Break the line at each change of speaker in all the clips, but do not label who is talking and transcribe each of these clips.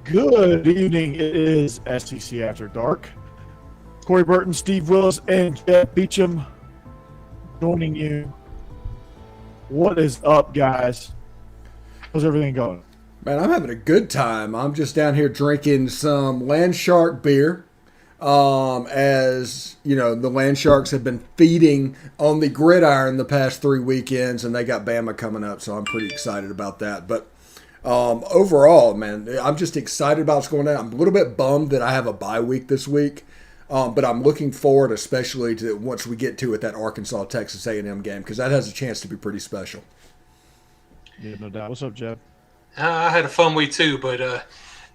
Good evening. It is SEC After Dark. Corey Burton, Steve Willis, and Jeff Beecham joining you. What is up, guys? How's everything going?
Man, I'm having a good time. I'm just down here drinking some Landshark beer. As you know, the Landsharks have been feeding on the gridiron the past 3 weekends, and they got Bama coming up, so I'm pretty excited about that. But overall, man, I'm just excited about what's going on. I'm a little bit bummed that I have a bye week this week, but I'm looking forward, especially to once we get to it, that Arkansas Texas A&M game, because that has a chance to be pretty special.
Yeah, no doubt. What's up, Jeff?
I had a fun week too, but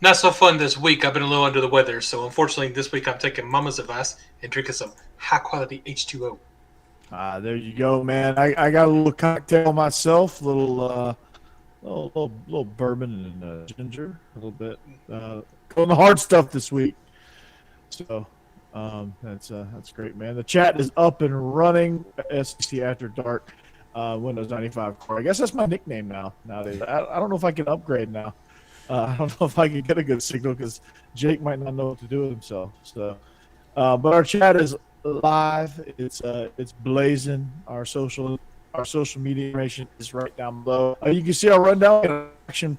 not so fun this week. I've been a little under the weather, so unfortunately this week I'm taking Mama's advice and drinking some high quality H2O.
There you go, man. I got a little cocktail myself, little bourbon and ginger, a little bit. Going the hard stuff this week. So that's great, man. The chat is up and running. SEC After Dark. Windows 95 Core. I guess that's my nickname nowadays. I don't know if I can upgrade now. I don't know if I can get a good signal because Jake might not know what to do with himself. So, but our chat is live. It's blazing. Our social media information is right down below. You can see our rundown action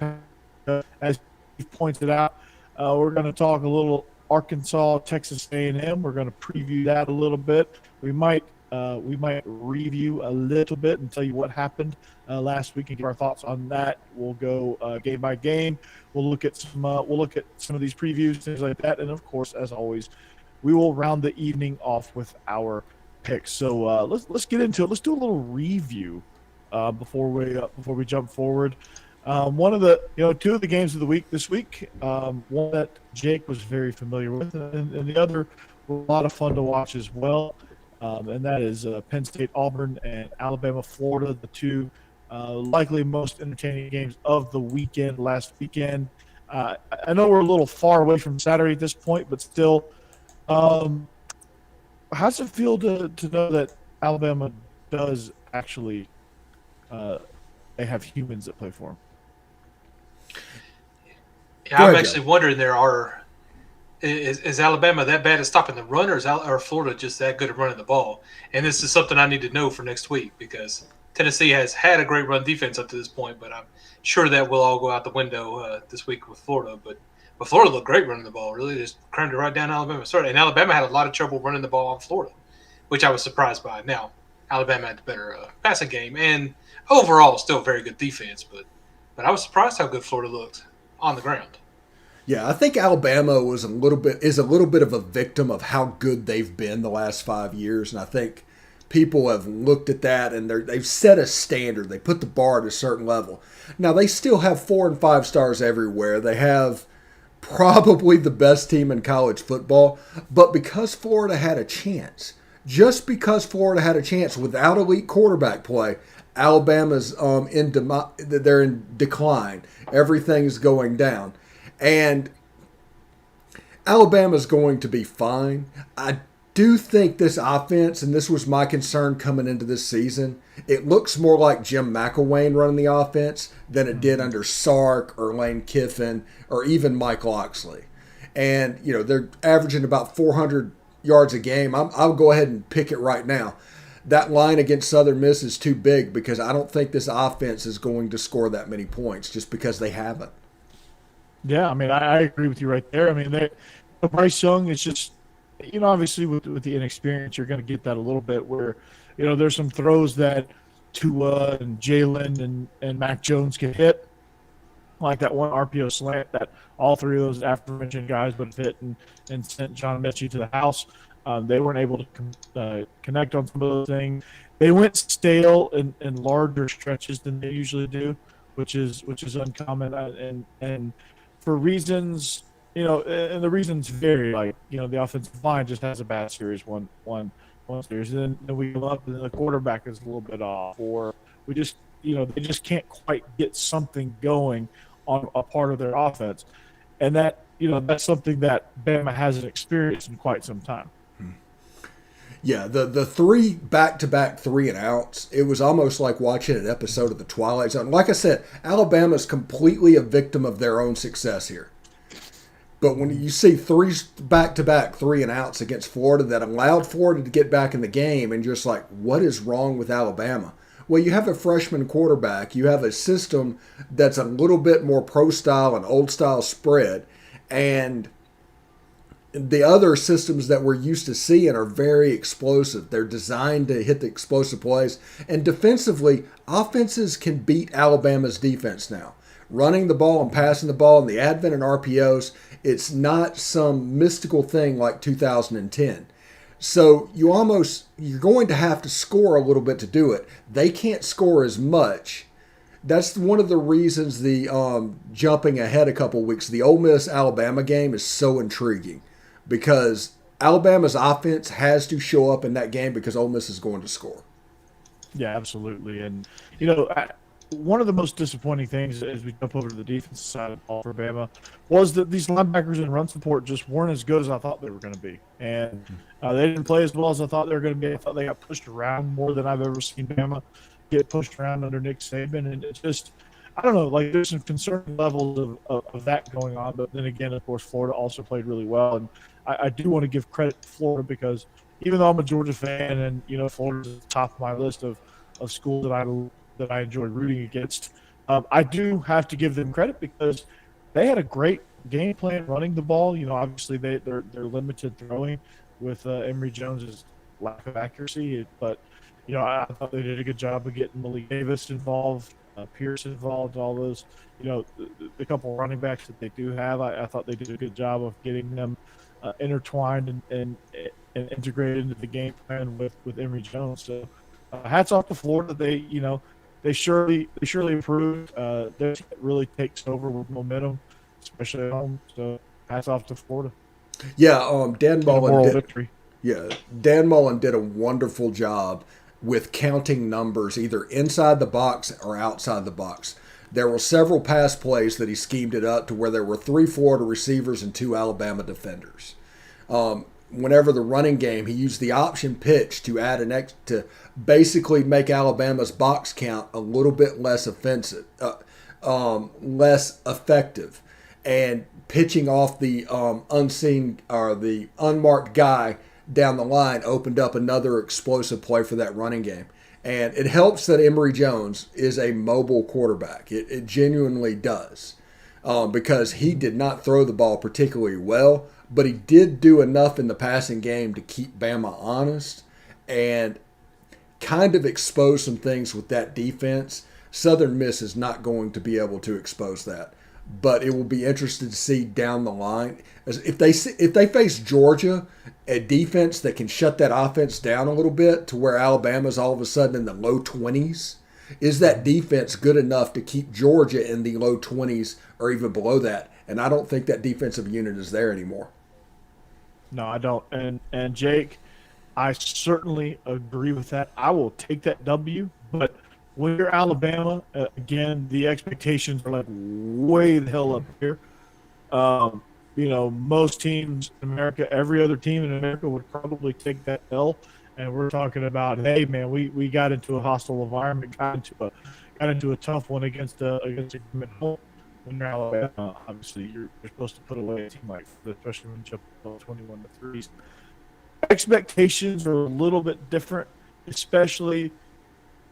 as he pointed out. We're going to talk a little Arkansas, Texas A&M. We're going to preview that a little bit. We might review a little bit and tell you what happened last week and give our thoughts on that. We'll go game by game. We'll look at some of these previews, things like that, and of course, as always, we will round the evening off with our picks. So let's get into it. Let's do a little review before we jump forward. One of the two of the games of the week this week, one that Jake was very familiar with, and the other were a lot of fun to watch as well. And that is Penn State, Auburn, and Alabama, Florida, the two likely most entertaining games of the weekend, last weekend. I know we're a little far away from Saturday at this point, but still, how's it feel to know that Alabama does actually they have humans that play for them?
Yeah, I'm actually wondering Is Alabama that bad at stopping the run, or is Florida just that good at running the ball? And this is something I need to know for next week because Tennessee has had a great run defense up to this point, but I'm sure that will all go out the window this week with Florida. But Florida looked great running the ball. Really just crammed it right down Alabama. And Alabama had a lot of trouble running the ball on Florida, which I was surprised by. Now, Alabama had the better passing game and overall still very good defense, but I was surprised how good Florida looked on the ground.
Yeah, I think Alabama is a little bit of a victim of how good they've been the last 5 years, and I think people have looked at that and they've set a standard. They put the bar at a certain level. Now they still have 4 and 5 stars everywhere. They have probably the best team in college football, but because Florida had a chance, just because Florida had a chance without elite quarterback play, Alabama's they're in decline. Everything's going down. And Alabama's going to be fine. I do think this offense, and this was my concern coming into this season, it looks more like Jim McElwain running the offense than it did under Sark or Lane Kiffin or even Mike Locksley. And, they're averaging about 400 yards a game. I'll go ahead and pick it right now. That line against Southern Miss is too big because I don't think this offense is going to score that many points just because they haven't.
Yeah, I mean, I agree with you right there. I mean, Bryce Young is just, obviously with the inexperience, you're going to get that a little bit where, there's some throws that Tua and Jalen and Mac Jones get hit, like that one RPO slant that all three of those aforementioned guys would hit and sent John Mechie to the house. They weren't able to connect on some of those things. They went stale in larger stretches than they usually do, which is uncommon and for reasons, and the reasons vary. Like, the offensive line just has a bad series one series, and then we go up, and then the quarterback is a little bit off, or we just, they just can't quite get something going on a part of their offense, and that, that's something that Bama hasn't experienced in quite some time.
Yeah, the 3 back-to-back 3-and-outs, it was almost like watching an episode of The Twilight Zone. Like I said, Alabama's completely a victim of their own success here. But when you see three back-to-back 3-and-outs against Florida that allowed Florida to get back in the game, and just like, what is wrong with Alabama? Well, you have a freshman quarterback. You have a system that's a little bit more pro-style and old-style spread. And the other systems that we're used to seeing are very explosive. They're designed to hit the explosive plays. And defensively, offenses can beat Alabama's defense now. Running the ball and passing the ball and the advent of RPOs, it's not some mystical thing like 2010. So you're going to have to score a little bit to do it. They can't score as much. That's one of the reasons the jumping ahead a couple weeks, the Ole Miss Alabama game is so intriguing, because Alabama's offense has to show up in that game because Ole Miss is going to score.
Yeah, absolutely. And, one of the most disappointing things as we jump over to the defensive side of the ball for Bama was that these linebackers and run support just weren't as good as I thought they were going to be. And they didn't play as well as I thought they were going to be. I thought they got pushed around more than I've ever seen Bama get pushed around under Nick Saban. And it's just, I don't know, like there's some concerning levels of that going on. But then again, of course, Florida also played really well. And I do want to give credit to Florida, because even though I'm a Georgia fan and, Florida's at the top of my list of schools that I enjoy rooting against, I do have to give them credit because they had a great game plan running the ball. Obviously they're limited throwing with Emory Jones's lack of accuracy, but I thought they did a good job of getting Malik Davis involved, Pierce involved, all those, the couple running backs that they do have. I thought they did a good job of getting them intertwined and integrated into the game plan with Emory Jones. So hats off to Florida. They surely improved. Their team really takes over with momentum, especially at home. So hats off to Florida.
Yeah, Dan Mullen
victory.
Yeah, Dan Mullen did a wonderful job with counting numbers, either inside the box or outside the box. There were several pass plays that he schemed it up to where there were 3 Florida receivers and 2 Alabama defenders. Whenever the running game, he used the option pitch to add to basically make Alabama's box count a little bit less less effective, and pitching off the unseen or the unmarked guy down the line opened up another explosive play for that running game. And it helps that Emory Jones is a mobile quarterback. It genuinely does, because he did not throw the ball particularly well, but he did do enough in the passing game to keep Bama honest and kind of expose some things with that defense. Southern Miss is not going to be able to expose that, but it will be interesting to see down the line. If they face Georgia, a defense that can shut that offense down a little bit to where Alabama's all of a sudden in the low 20s, is that defense good enough to keep Georgia in the low 20s or even below that? And I don't think that defensive unit is there anymore.
No, I don't. And Jake, I certainly agree with that. I will take that W, but when you're Alabama, again, the expectations are like way the hell up here. Most teams in America, every other team in America would probably take that L. And we're talking about, hey man, we got into a hostile environment, got into a tough one against a home. When you're Alabama, obviously you're supposed to put away a team like that, especially when you jump 21-3. Expectations are a little bit different, especially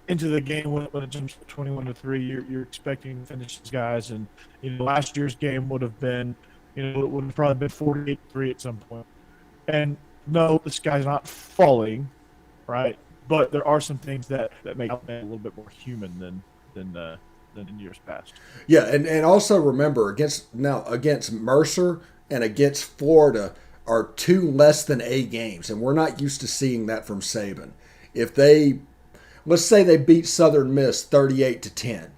into the game when it jumps to 21-3. You're expecting to finish these guys, and last year's game would have been, it would have probably been 48-3 at some point. And no, this guy's not falling, right? But there are some things that make Alabama a little bit more human than in years past.
Yeah, and also remember, against Mercer and against Florida are 2 less than A games, and we're not used to seeing that from Saban. Let's say they beat Southern Miss 38-10,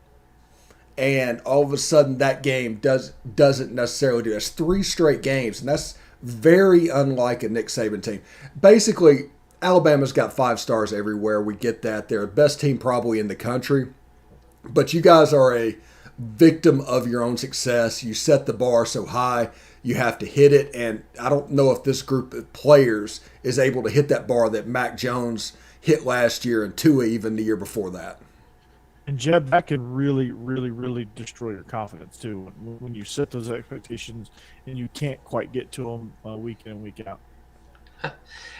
and all of a sudden that game doesn't necessarily do. That's 3 straight games, and that's very unlike a Nick Saban team. Basically, Alabama's got 5 stars everywhere. We get that. They're the best team probably in the country. But you guys are a victim of your own success. You set the bar so high, you have to hit it. And I don't know if this group of players is able to hit that bar that Mac Jones hit last year and Tua even the year before that.
And Jeb, that can really, really, really destroy your confidence too when you set those expectations and you can't quite get to them week in and week out.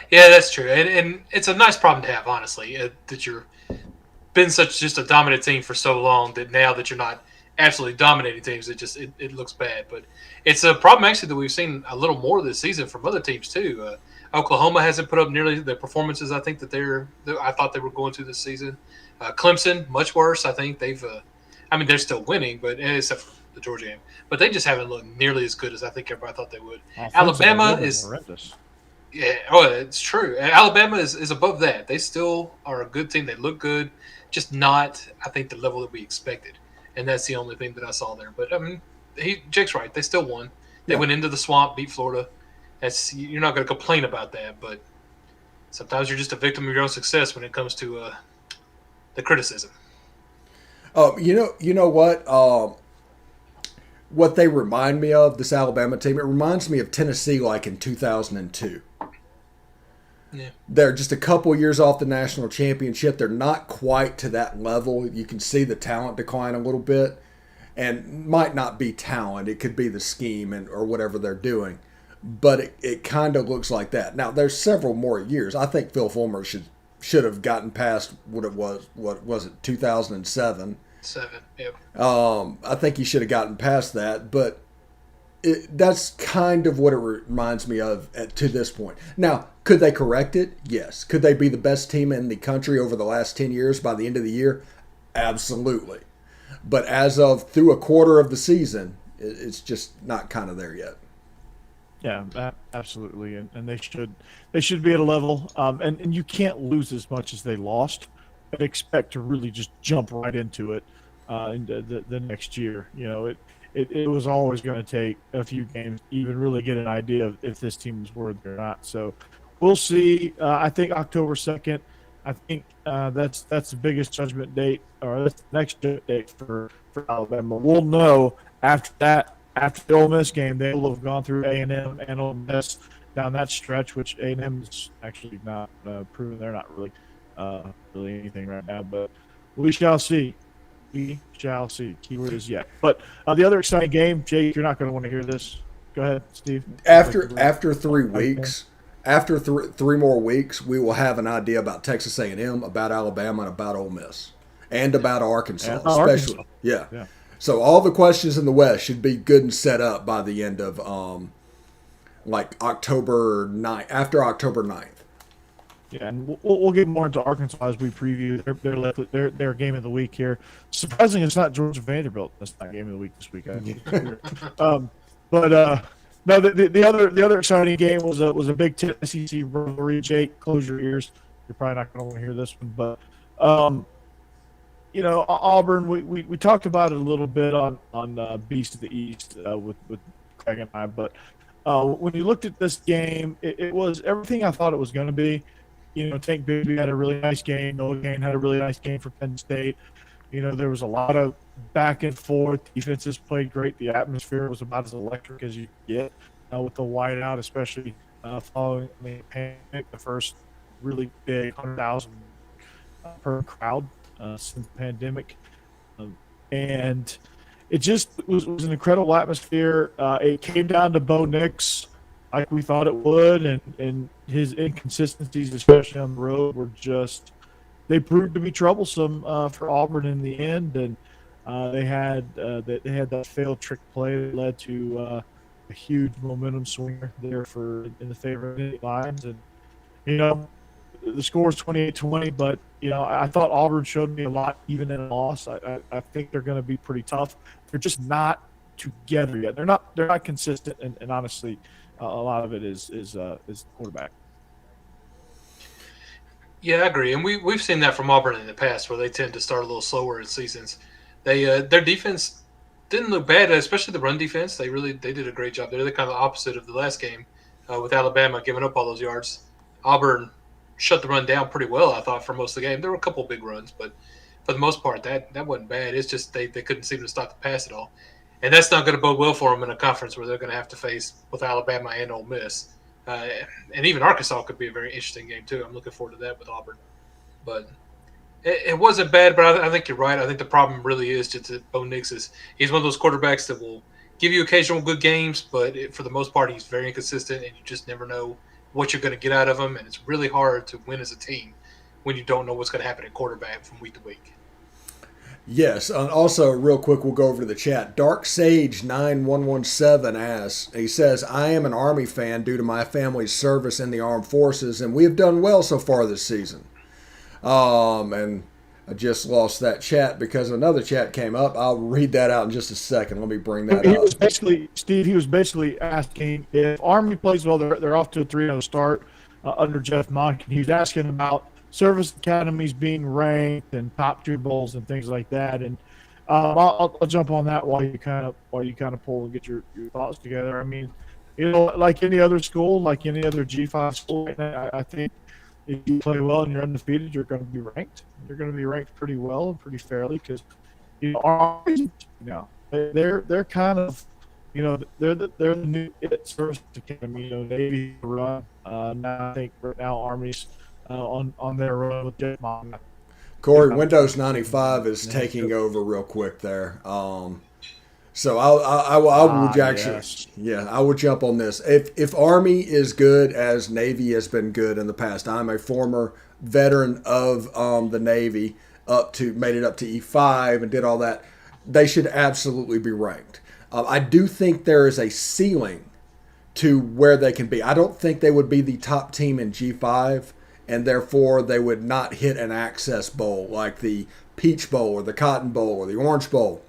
Yeah, that's true, and it's a nice problem to have, honestly, that you're been such just a dominant team for so long that now that you're not absolutely dominating teams, it looks bad. But it's a problem actually that we've seen a little more this season from other teams too. Oklahoma hasn't put up nearly the performances I think that I thought they were going to this season. Clemson, much worse. I think they've. I mean, they're still winning, but except for the Georgia game, but they just haven't looked nearly as good as I think everybody thought they would.
Offensively,
Alabama
they've been
is
horrendous.
yeah, oh, it's true. Alabama is above that. They still are a good team. They look good, just not, I think, the level that we expected. And that's the only thing that I saw there. But I mean, Jake's right. They still won. They
Yeah.
went into the swamp, beat Florida. You're not going to complain about that. But sometimes you're just a victim of your own success when it comes to the criticism.
You know what? What they remind me of, this Alabama team, it reminds me of Tennessee like in 2002.
Yeah.
They're just a couple years off the national championship. They're not quite to that level. You can see the talent decline a little bit, and might not be talent. It could be the scheme or whatever they're doing. But it kind of looks like that. Now, there's several more years. I think Phil Fulmer should have gotten past what was it, 2007.
7. Yep.
I think he should have gotten past that, but that's kind of what it reminds me of to this point. Now, could they correct it? Yes. Could they be the best team in the country over the last 10 years by the end of the year? Absolutely. But as of through a quarter of the season, it's just not kind of there yet.
Yeah, absolutely, and they should be at a level, and you can't lose as much as they lost, but expect to really just jump right into it into the next year. You know, it was always going to take a few games to even really get an idea of if this team is worthy or not. So we'll see. I think October 2nd. I think that's the biggest judgment date, or that's the next judgment date for Alabama. We'll know after that. After the Ole Miss game, they will have gone through A&M and Ole Miss down that stretch, which A&M is actually not proven they're not really anything right now. But we shall see. We shall see. Keyword is yet. But the other exciting game, Jake, you're not going to want to hear this. Go ahead, Steve.
After 3 weeks, after three more weeks, we will have an idea about Texas A&M, about Alabama, and about Ole Miss, and about Arkansas, especially.
Arkansas.
Yeah. So all the questions in the West should be good and set up by the end of like October 9th, after October 9th.
Yeah, and we'll get more into Arkansas as we preview their game of the week here. Surprising, it's not Georgia Vanderbilt. That's not game of the week this week. No, the other exciting game was a Big Ten SEC rivalry. Jake, close your ears. You're probably not going to want to hear this one, but you know, Auburn. We talked about it a little bit on Beast of the East with Craig and I, but when you looked at this game, it was everything I thought it was going to be. You know, Tank Bigby had a really nice game. Noah Gain had a really nice game for Penn State. You know, there was a lot of back and forth. Defenses played great. The atmosphere was about as electric as you get with the whiteout, especially following the pandemic, the first really big 100,000 per crowd since the pandemic. And it just was an incredible atmosphere. It came down to Bo Nix like we thought it would, and his inconsistencies, especially on the road, they proved to be troublesome for Auburn in the end. And they had that failed trick play that led to a huge momentum swinger there in the favor of the Lions. And you know, the score is 28-20, but you know, I thought Auburn showed me a lot even in a loss. I think they're going to be pretty tough. They're just not together yet. They're not consistent, and honestly, a lot of it is quarterback.
Yeah, I agree, and we've seen that from Auburn in the past, where they tend to start a little slower in seasons. Their defense didn't look bad, especially the run defense. They did a great job. They're the kind of opposite of the last game with Alabama giving up all those yards. Auburn shut the run down pretty well, I thought, for most of the game. There were a couple of big runs, but for the most part, that wasn't bad. It's just they couldn't seem to stop the pass at all, and that's not going to bode well for them in a conference where they're going to have to face both Alabama and Ole Miss. And even Arkansas could be a very interesting game too. I'm looking forward to that with Auburn. But It wasn't bad, but I think you're right. I think the problem really is just that Bo Nix is he's one of those quarterbacks that will give you occasional good games, but for the most part, he's very inconsistent, and you just never know what you're going to get out of him. And it's really hard to win as a team when you don't know what's going to happen at quarterback from week to week.
Yes. Also, real quick, we'll go over to the chat. Dark Sage 9117 asks, he says, I am an Army fan due to my family's service in the armed forces, and we have done well so far this season. And I just lost that chat because another chat came up. I'll read that out in just a second. Let me bring that
He
up.
was basically, Steve, he was basically asking if Army plays well, they're off to a 3-0 start under Jeff Monk. And he was asking about service academies being ranked and top 2 bowls and things like that. And I'll jump on that while you kind of pull and get your thoughts together. I mean, like any other school, like any other G5 school, I think if you play well and you're undefeated, you're going to be ranked. You're going to be ranked pretty well and pretty fairly because Army, they're kind of, they're the new service academy. Navy run. Now I think right now Army's on their run with Jeff Mom.
Corey, Windows 95 is taking over real quick there. So I will actually,
yes.
yeah, I will jump on this. If Army is good as Navy has been good in the past, I'm a former veteran of the Navy, made it up to E5 and did all that. They should absolutely be ranked. I do think there is a ceiling to where they can be. I don't think they would be the top team in G5, and therefore they would not hit an access bowl like the Peach Bowl or the Cotton Bowl or the Orange Bowl.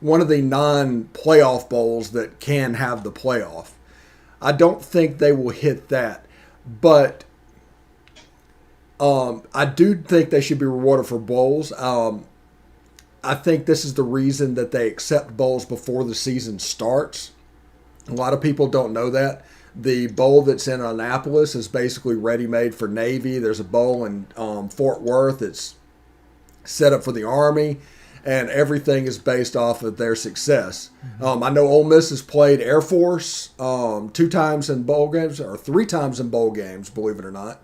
One of the non-playoff bowls that can have the playoff. I don't think they will hit that, but I do think they should be rewarded for bowls. I think this is the reason that they accept bowls before the season starts. A lot of people don't know that. The bowl that's in Annapolis is basically ready-made for Navy. There's a bowl in Fort Worth that's set up for the Army, and everything is based off of their success. I know Ole Miss has played Air Force 2 times in bowl games, or 3 times in bowl games, believe it or not.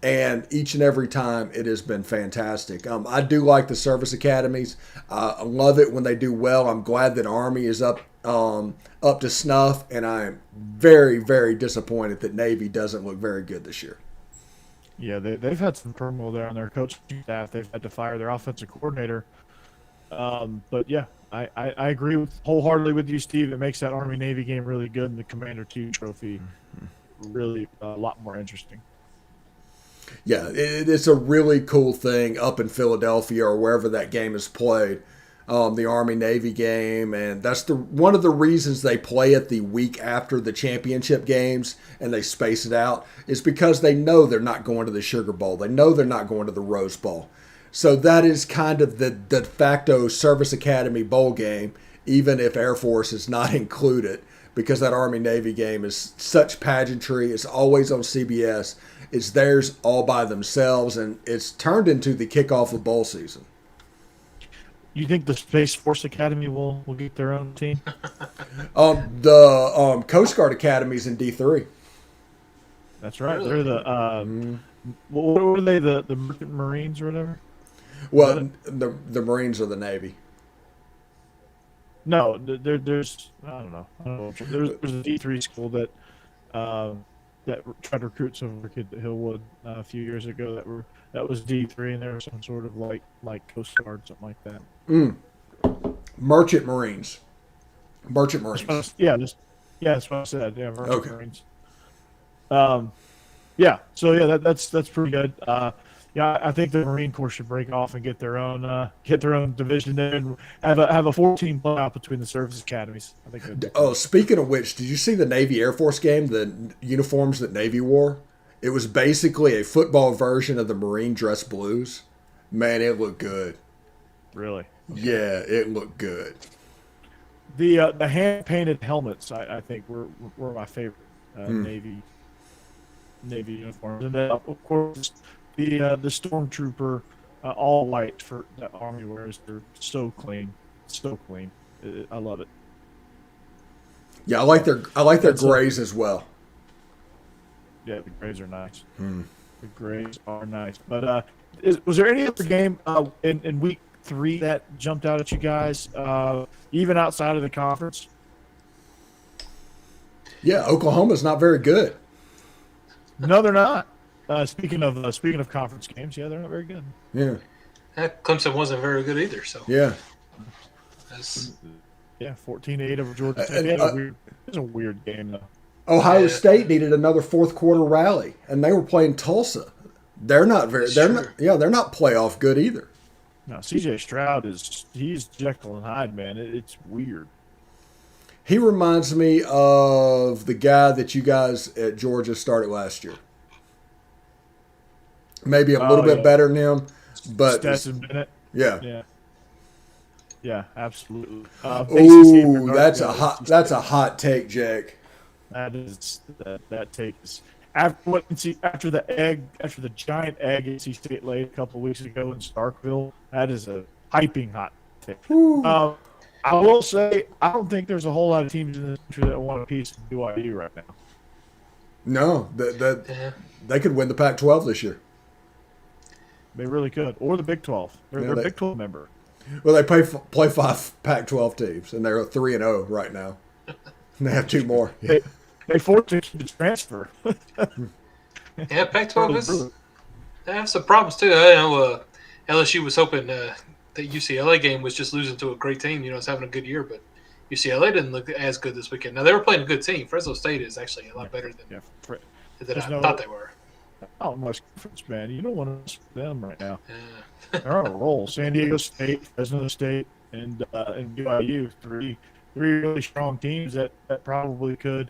And each and every time it has been fantastic. I do like the service academies. I love it when they do well. I'm glad that Army is up to snuff, and I am very, very disappointed that Navy doesn't look very good this year.
Yeah, they've had some turmoil there on their coaching staff. They've had to fire their offensive coordinator. But yeah, I agree wholeheartedly with you, Steve. It makes that Army-Navy game really good, and the Commander 2 trophy really a lot more interesting.
Yeah, it's a really cool thing up in Philadelphia or wherever that game is played, the Army-Navy game, and that's one of the reasons they play it the week after the championship games and they space it out is because they know they're not going to the Sugar Bowl. They know they're not going to the Rose Bowl. So that is kind of the de facto Service Academy bowl game, even if Air Force is not included, because that Army-Navy game is such pageantry. It's always on CBS. It's theirs all by themselves, and it's turned into the kickoff of bowl season.
You think the Space Force Academy will get their own team?
The Coast Guard Academy's in D3.
That's right.
Really?
They're the what were they? The Merchant Marines or whatever?
Well, the Marines are the Navy.
No, there's I don't know. There's a D3 school that tried to recruit some of our kids at Hillwood a few years ago. That was D3, and there was some sort of like Coast Guard, something like that.
Merchant Marines. Merchant Marines.
That's what I said. Yeah, Merchant
Okay.
Marines. So that's pretty good. I think the Marine Corps should break off and get their own division there and have a 14 playoff between the service academies. I think.
Speaking of which, did you see the Navy Air Force game? The uniforms that Navy wore. It was basically a football version of the Marine dress blues. Man, it looked good.
Really?
Yeah, it looked good.
The hand painted helmets I think were my favorite Navy uniforms, and then of course the stormtrooper all white for that Army wears. They're so clean. I love it.
Yeah, I like their grays as well.
Yeah, the grays are nice. The grays are nice. But Was there any other game in week 3 that jumped out at you guys, even outside of the conference?
Yeah, Oklahoma's not very good.
No, they're not. Speaking of conference games, yeah, they're not very good.
Yeah,
Clemson wasn't very good either. So
yeah.
that's,
Yeah, 14-8 over Georgia Tech.
And,
Yeah, it was a weird game though.
Ohio
Yeah.
State needed another fourth quarter rally, and they were playing Tulsa. They're not very. They're
Sure.
not. Yeah, they're not playoff good either.
No, CJ Stroud he's Jekyll and Hyde, man. It's weird.
He reminds me of the guy that you guys at Georgia started last year. Maybe a little bit
yeah.
better than him, but
Stetson Bennett.
yeah.
Yeah, absolutely.
Ooh, that's a hot take, Jake.
That take is after the giant egg NC State laid a couple of weeks ago in Starkville. That is a piping hot take. I will say I don't think there's a whole lot of teams in this country that want a piece of BYU right now.
No,
yeah.
they could win the Pac-12 this year.
They really could, or the Big 12. They're a Big 12 member.
Well, they play 5 Pac-12 teams, and they're 3-0 right now. And they have 2 more.
They forced him to transfer.
Yeah, Pac-12 is. They have some problems too. I know LSU was hoping that UCLA game was just losing to a great team. It's having a good year, but UCLA didn't look as good this weekend. Now they were playing a good team. Fresno State is actually a lot better than I thought they were.
Not much difference, man. You don't want to mess with them right now.
Yeah.
They're on a roll. San Diego State, Fresno State, and BYU, three really strong teams that probably could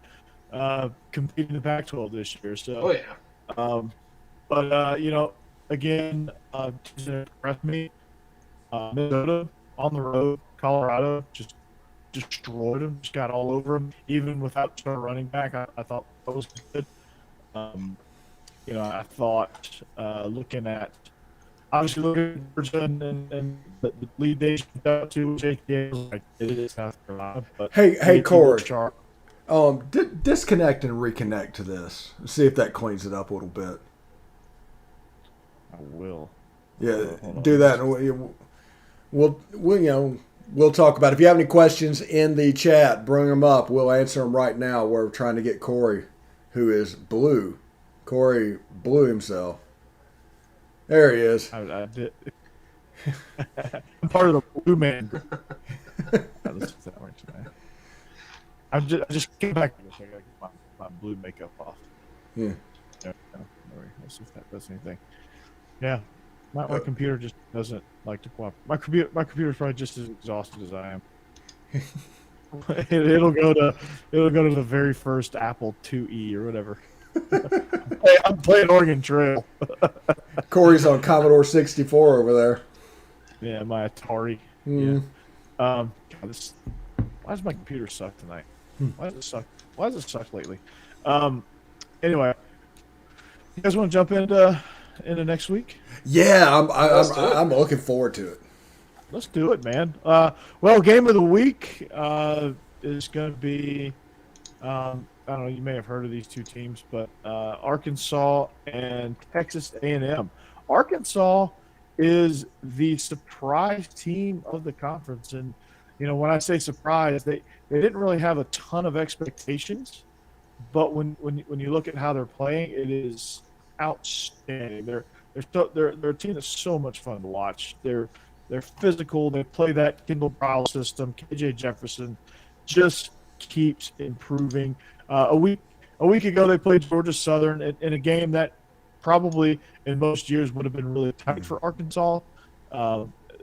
compete in the Pac-12 this year. So,
Oh yeah.
but again, teams that impressed me. Minnesota on the road, Colorado just destroyed them, just got all over them, even without a running back. I thought that was good. I thought looking at Georgia and the lead they jumped out to JK, like it is South Carolina. But
Hey, Corey.
Sharp.
Disconnect and reconnect to this. See if that cleans it up a little bit.
I will.
Yeah, do that. And we'll talk about it. If you have any questions in the chat, bring them up. We'll answer them right now. We're trying to get Corey, who is blue. Corey blew himself. There he is.
I did. I'm part of the blue man group. I just came back. I gotta get my blue makeup off.
Yeah.
Let's see if that does anything. Yeah. My computer just doesn't like to cooperate. My computer's probably just as exhausted as I am. It'll go to the very first Apple IIe or whatever. I'm playing Oregon Trail.
Corey's on Commodore 64 over there.
Yeah, my Atari.
Mm.
Yeah. Why does my computer suck tonight? Why does it suck? Why does it suck lately? Anyway, you guys want to jump into next week?
Yeah, I'm looking forward to it.
Let's do it, man. Well, game of the week is going to be. I don't know. You may have heard of these two teams, but Arkansas and Texas A&M. Arkansas is the surprise team of the conference, and when I say surprise, they didn't really have a ton of expectations, but when you look at how they're playing, it is outstanding. They're a team that's so much fun to watch. They're physical. They play that Kendall Brown system. KJ Jefferson just keeps improving. A week ago, they played Georgia Southern in a game that probably in most years would have been really tight for Arkansas,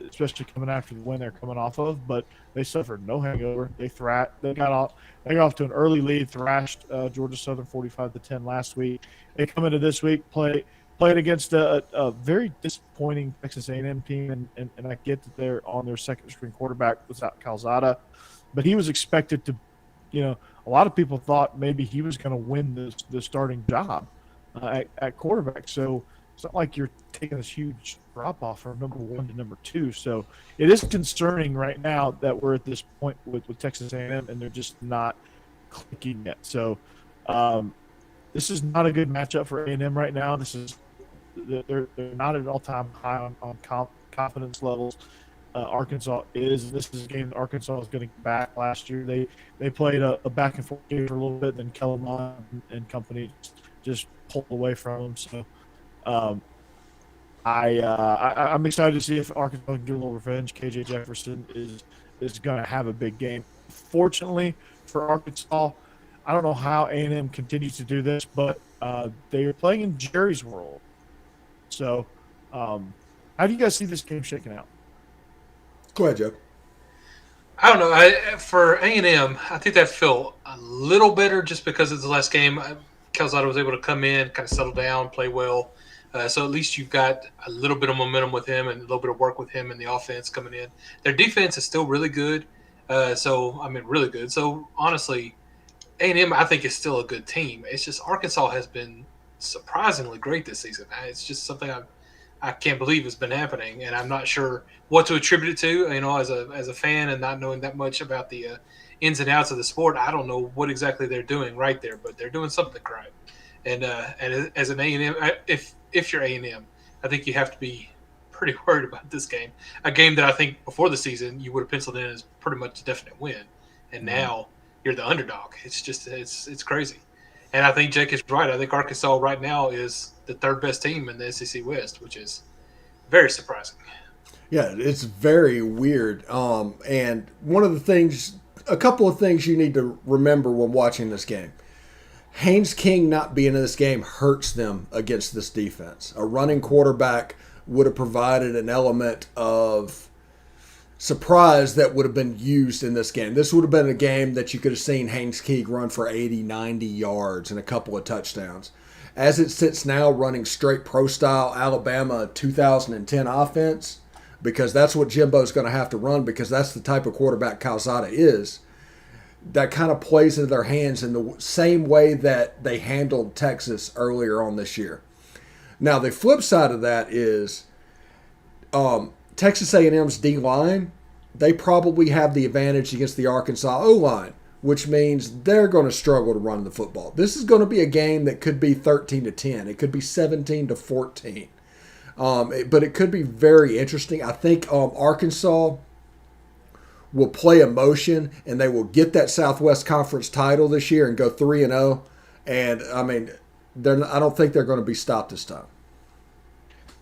especially coming after the win they're coming off of. But they suffered no hangover. They got off to an early lead, thrashed Georgia Southern 45-10 last week. They come into this week played against a very disappointing Texas A&M team, and I get that they're on their second string quarterback without Calzada, but he was expected to. A lot of people thought maybe he was going to win the starting job at quarterback. So it's not like you're taking this huge drop off from number 1 to number 2. So it is concerning right now that we're at this point with Texas A&M, and they're just not clicking yet. So this is not a good matchup for A&M right now. This is they're not at all-time high on confidence levels. Arkansas is. This is a game that Arkansas is going to get back. Last year, they played a back and forth game for a little bit, then Kellen Mond and company just pulled away from them. So um, I'm excited to see if Arkansas can get a little revenge. KJ Jefferson is going to have a big game. Fortunately for Arkansas, I don't know how A&M continues to do this, but they are playing in Jerry's world. So, how do you guys see this game shaking out?
Go ahead, Joe.
I don't know. For A&M, I think that felt a little better just because it's the last game. Calzada was able to come in, kind of settle down, play well. So at least you've got a little bit of momentum with him and a little bit of work with him in the offense coming in. Their defense is still really good. Really good. So honestly, A&M I think is still a good team. It's just Arkansas has been surprisingly great this season. It's just something I can't believe has been happening, and I'm not sure what to attribute it to. You know, as a fan and not knowing that much about the ins and outs of the sport, I don't know what exactly they're doing right there, but they're doing something right. And as an A&M, if you're A&M, I think you have to be pretty worried about this game. A game that I think before the season you would have penciled in as pretty much a definite win, and now you're the underdog. It's crazy. And I think Jake is right. I think Arkansas right now is the third best team in the SEC West, which is very surprising.
Yeah, it's very weird. And a couple of things you need to remember when watching this game. Haynes King not being in this game hurts them against this defense. A running quarterback would have provided an element of surprise that would have been used in this game. This would have been a game that you could have seen Haynes King run for 80, 90 yards and a couple of touchdowns. As it sits now, running straight pro-style Alabama 2010 offense, because that's what Jimbo's going to have to run, because that's the type of quarterback Calzada is, that kind of plays into their hands in the same way that they handled Texas earlier on this year. Now, the flip side of that is Texas A&M's D-line, they probably have the advantage against the Arkansas O-line, which means they're going to struggle to run the football. This is going to be a game that could be 13-10. It could be 17-14. But it could be very interesting. I think Arkansas will play emotion, and they will get that Southwest Conference title this year and go 3-0. And, I mean, I don't think they're going to be stopped this time.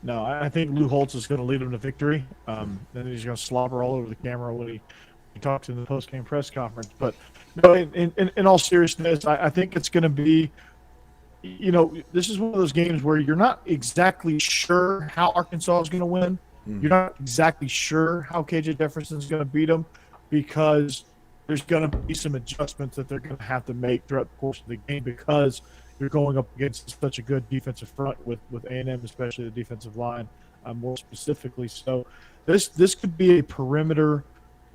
No, I think Lou Holtz is going to lead them to victory. Then he's going to slobber all over the camera when he talks in the post-game press conference. But no, in all seriousness, I think it's going to be, this is one of those games where you're not exactly sure how Arkansas is going to win. You're not exactly sure how KJ Jefferson is going to beat them, because there's going to be some adjustments that they're going to have to make throughout the course of the game, because you're going up against such a good defensive front with A&M, especially the defensive line, more specifically. So this could be a perimeter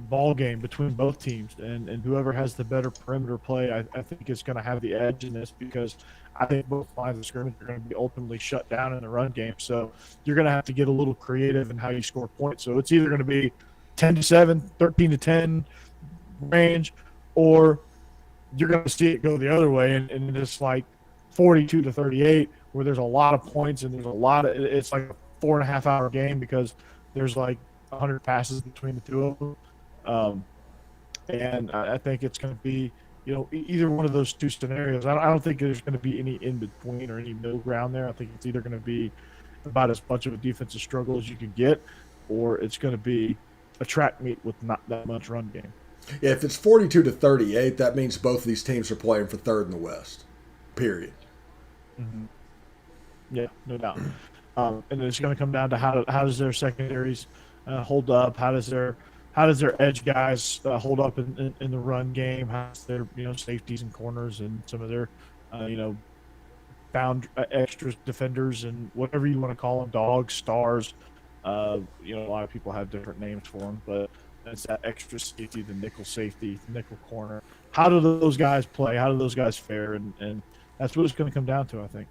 ball game between both teams, and whoever has the better perimeter play, I think is going to have the edge in this, because I think both lines of scrimmage are going to be ultimately shut down in the run game. So you're going to have to get a little creative in how you score points. So it's either going to be 10-7, 13-10 range, or you're going to see it go the other way, and it's like 42-38, where there's a lot of points and there's a lot of, it's like a 4.5 hour game, because there's like 100 passes between the two of them. And I think it's going to be, either one of those two scenarios. I don't think there's going to be any in between or any middle ground there. I think it's either going to be about as much of a defensive struggle as you can get, or it's going to be a track meet with not that much run game.
Yeah, if it's 42-38, that means both of these teams are playing for third in the West. Period.
Mm-hmm. Yeah, no doubt. And it's going to come down to how does their secondaries hold up? How does their edge guys hold up in the run game? How's their safeties and corners and some of their bound extra defenders and whatever you want to call them, dogs, stars. A lot of people have different names for them, but that's that extra safety, the nickel safety, the nickel corner. How do those guys play? How do those guys fare? And that's what it's going to come down to, I think.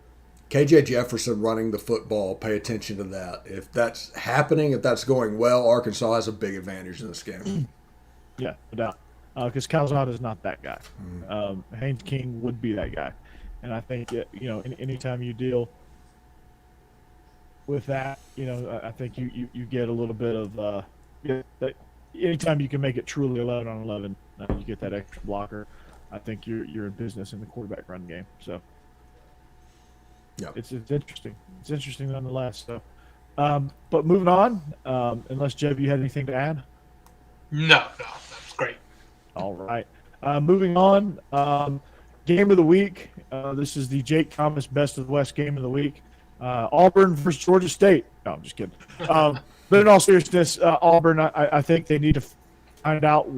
KJ Jefferson running the football, pay attention to that. If that's happening, if that's going well, Arkansas has a big advantage in this game.
Yeah, no doubt. Because Calzada is not that guy. Haynes King would be that guy. And I think, anytime you deal with that, I think you get a little bit of anytime you can make it truly 11 on 11, you get that extra blocker. I think you're in business in the quarterback run game. So
Yeah.
it's interesting. It's interesting nonetheless. So, but moving on, unless Jeb, you had anything to add.
No, that was great.
All right. Moving on. Game of the week. This is the Jake Thomas Best of the West game of the week. Auburn versus Georgia State. No, I'm just kidding. But in all seriousness, Auburn, I think they need to find out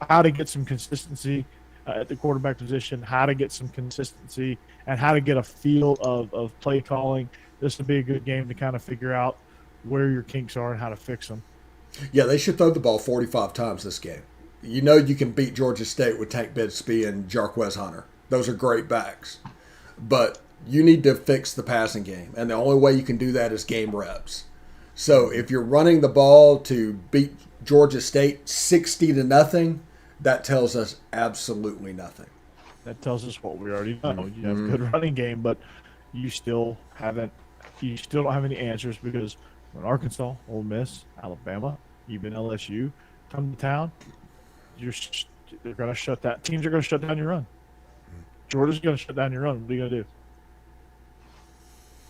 how to get some consistency at the quarterback position, how to get some consistency, and how to get a feel of play calling. This will be a good game to kind of figure out where your kinks are and how to fix them.
Yeah, they should throw the ball 45 times this game. You can beat Georgia State with Tank Bigsby and Jarquez Hunter. Those are great backs. But you need to fix the passing game. And the only way you can do that is game reps. So if you're running the ball to beat Georgia State 60-0, that tells us absolutely nothing.
That tells us what we already know. You have a good running game, but you still don't have any answers because when Arkansas, Ole Miss, Alabama, even LSU come to town, they're going to shut that. Teams are going to shut down your run. Georgia's going to shut down your run. What are you going to do?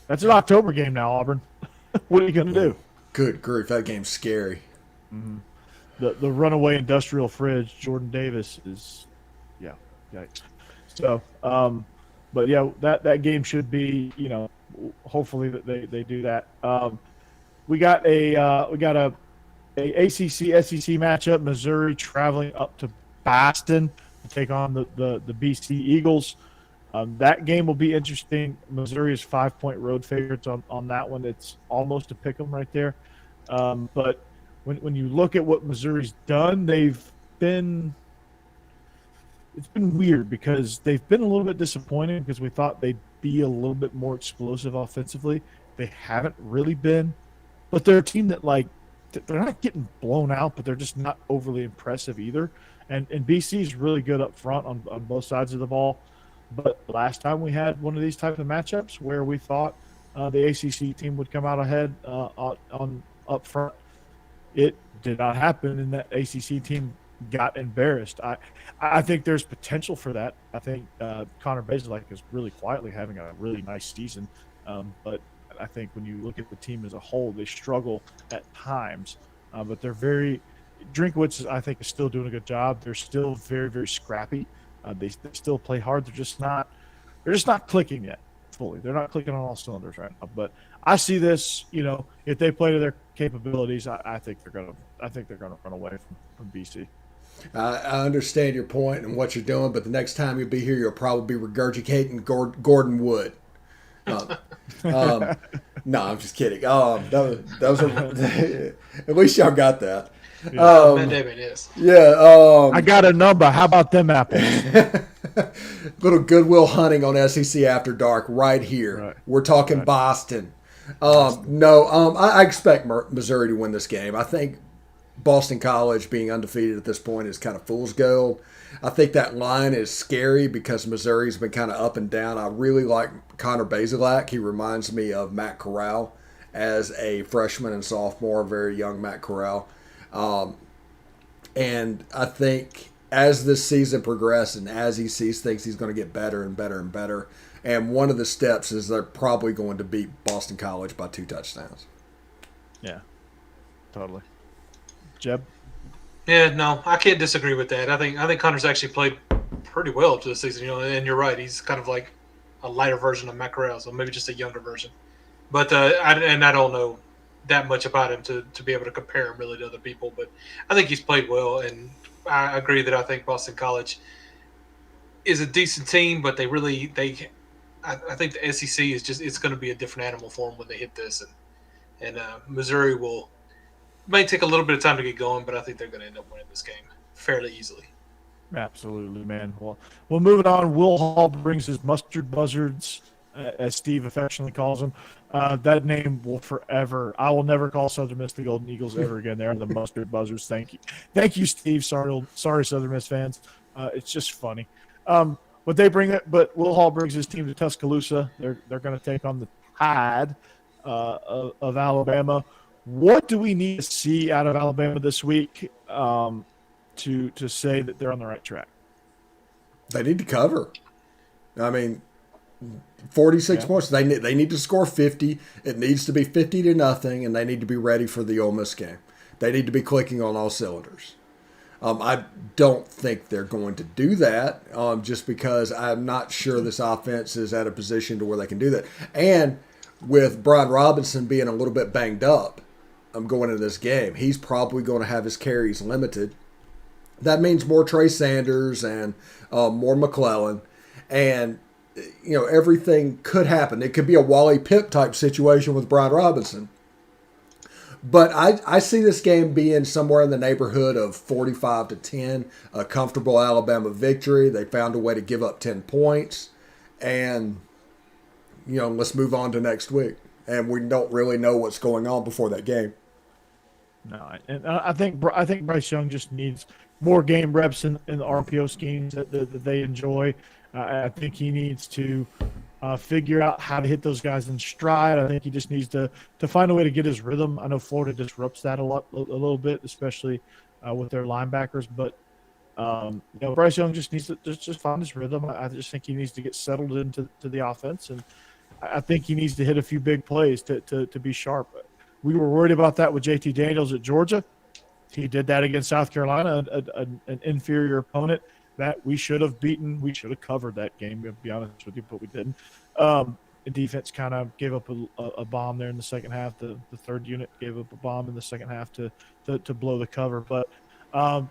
That's an October game now, Auburn. What are you going to do?
Good grief, that game's scary.
Mm-hmm. The runaway industrial fridge, Jordan Davis is, yikes. So, but yeah, that game should be, hopefully that they do that. We got a ACC SEC matchup. Missouri traveling up to Boston to take on the BC Eagles. That game will be interesting. Missouri is 5-point road favorites on that one. It's almost a pick 'em right there. But when you look at what Missouri's done, it's been weird because they've been a little bit disappointing because we thought they'd be a little bit more explosive offensively. They haven't really been, but they're a team that they're not getting blown out, but they're just not overly impressive either. And BC is really good up front on both sides of the ball. But last time we had one of these type of matchups where we thought the ACC team would come out ahead on up front, it did not happen, and that ACC team got embarrassed. I think there's potential for that. I think Connor Bazelak is really quietly having a really nice season, but I think when you look at the team as a whole, they struggle at times. But they're Drinkwitz, I think, is still doing a good job. They're still very, very scrappy. They still play hard. They're just not clicking yet fully. They're not clicking on all cylinders right now. But I see this, if they play to their capabilities, I think they're gonna run away from BC.
I understand your point and what you're doing, but the next time you'll be here, you'll probably be regurgitating Gordon Wood. No, I'm just kidding. That was at least y'all got that. Yeah.
I got a number. How about them apples?
Little Goodwill Hunting on SEC After Dark right here.
Right.
We're talking
Right.
Boston. I expect Missouri to win this game. I think Boston College being undefeated at this point is kind of fool's gold. I think that line is scary because Missouri's been kind of up and down. I really like Connor Bazelak. He reminds me of Matt Corral as a freshman and sophomore, very young Matt Corral. And I think as this season progresses and as he thinks he's going to get better and better and better. And one of the steps is they're probably going to beat Boston College by 2 touchdowns.
Yeah, totally. Jeb?
Yeah, no, I can't disagree with that. I think Connor's actually played pretty well up to the season, and you're right. He's kind of like a lighter version of Matt Corral, so maybe just a younger version. But I don't know that much about him to be able to compare him really to other people. But I think he's played well, and I agree that I think Boston College is a decent team, but I think the SEC is it's going to be a different animal for them when they hit this, and Missouri may take a little bit of time to get going, but I think they're going to end up winning this game fairly easily.
Absolutely, man. Well, moving on, Will Hall brings his mustard buzzards, as Steve affectionately calls them. That name will forever. I will never call Southern Miss the Golden Eagles ever again. They're the mustard buzzards. Thank you, Steve. Sorry, Southern Miss fans. It's just funny. But Will Hall brings his team to Tuscaloosa. They're going to take on the Tide. of Alabama. What do we need to see out of Alabama this week to say that they're on the right track?
They need to cover. I mean, 46
Yeah.
points. They need to score 50. It needs to be 50-0, and they need to be ready for the Ole Miss game. They need to be clicking on all cylinders. I don't think they're going to do that just because I'm not sure this offense is at a position to where they can do that. And with Brian Robinson being a little bit banged up, I'm going into this game, he's probably going to have his carries limited. That means more Trey Sanders and more McClellan. And, everything could happen. It could be a Wally Pipp type situation with Brian Robinson. But I see this game being somewhere in the neighborhood of 45-10, a comfortable Alabama victory. They found a way to give up 10 points. And, let's move on to next week. And we don't really know what's going on before that game.
No, and I think Bryce Young just needs more game reps in the RPO schemes that they enjoy. I think he needs to figure out how to hit those guys in stride. I think he just needs to find a way to get his rhythm. I know Florida disrupts that a little bit, especially with their linebackers. But Bryce Young just needs to just find his rhythm. I just think he needs to get settled into the offense, and I think he needs to hit a few big plays to be sharp. We were worried about that with JT Daniels at Georgia. He did that against South Carolina, an inferior opponent that we should have beaten. We should have covered that game, to be honest with you, but we didn't. The defense kind of gave up a bomb there in the second half. The third unit gave up a bomb in the second half to blow the cover. But, I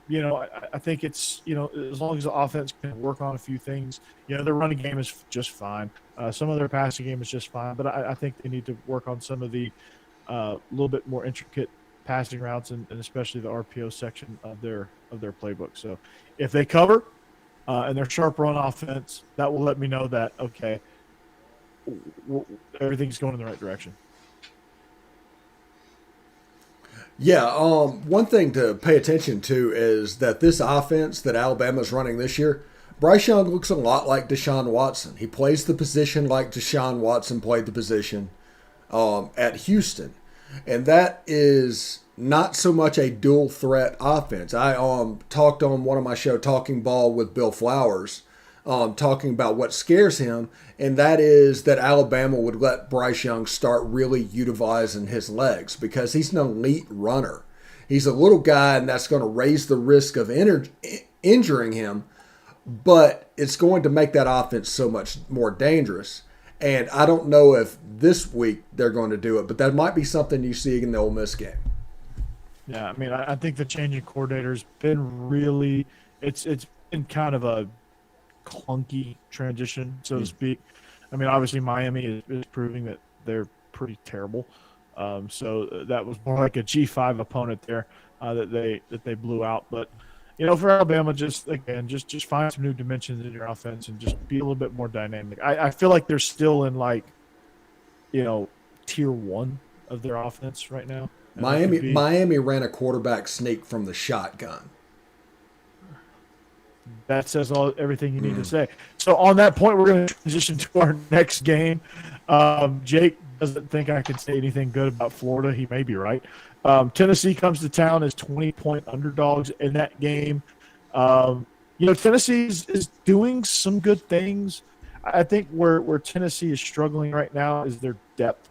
think it's, as long as the offense can work on a few things, their running game is just fine. Some of their passing game is just fine. But I think they need to work on some of the little bit more intricate passing routes and especially the RPO section of their playbook. So if they cover and they're sharper on offense, that will let me know that, okay, everything's going in the right direction.
Yeah, one thing to pay attention to is that this offense that Alabama's running this year, Bryce Young looks a lot like Deshaun Watson. He plays the position like Deshaun Watson played the position at Houston. And that is not so much a dual threat offense. I talked on one of my show, Talking Ball with Bill Flowers, talking about what scares him, and that is that Alabama would let Bryce Young start really utilizing his legs because he's an elite runner. He's a little guy, and that's going to raise the risk of injuring him, but it's going to make that offense so much more dangerous. And I don't know if this week they're going to do it, but that might be something you see in the Ole Miss game.
Yeah, I mean, I think the change in coordinator's been really it's been kind of a clunky transition, so to speak. I mean, obviously Miami is proving that they're pretty terrible. So that was more like a G5 opponent there that they blew out. But for Alabama, just find some new dimensions in your offense and just be a little bit more dynamic. I feel like they're still in tier 1 of their offense right now.
Miami ran a quarterback sneak from the shotgun.
That says everything you need to say. So on that point, we're going to transition to our next game. Jake doesn't think I can say anything good about Florida. He may be right. Tennessee comes to town as 20-point underdogs in that game. Tennessee is doing some good things. I think where Tennessee is struggling right now is their depth.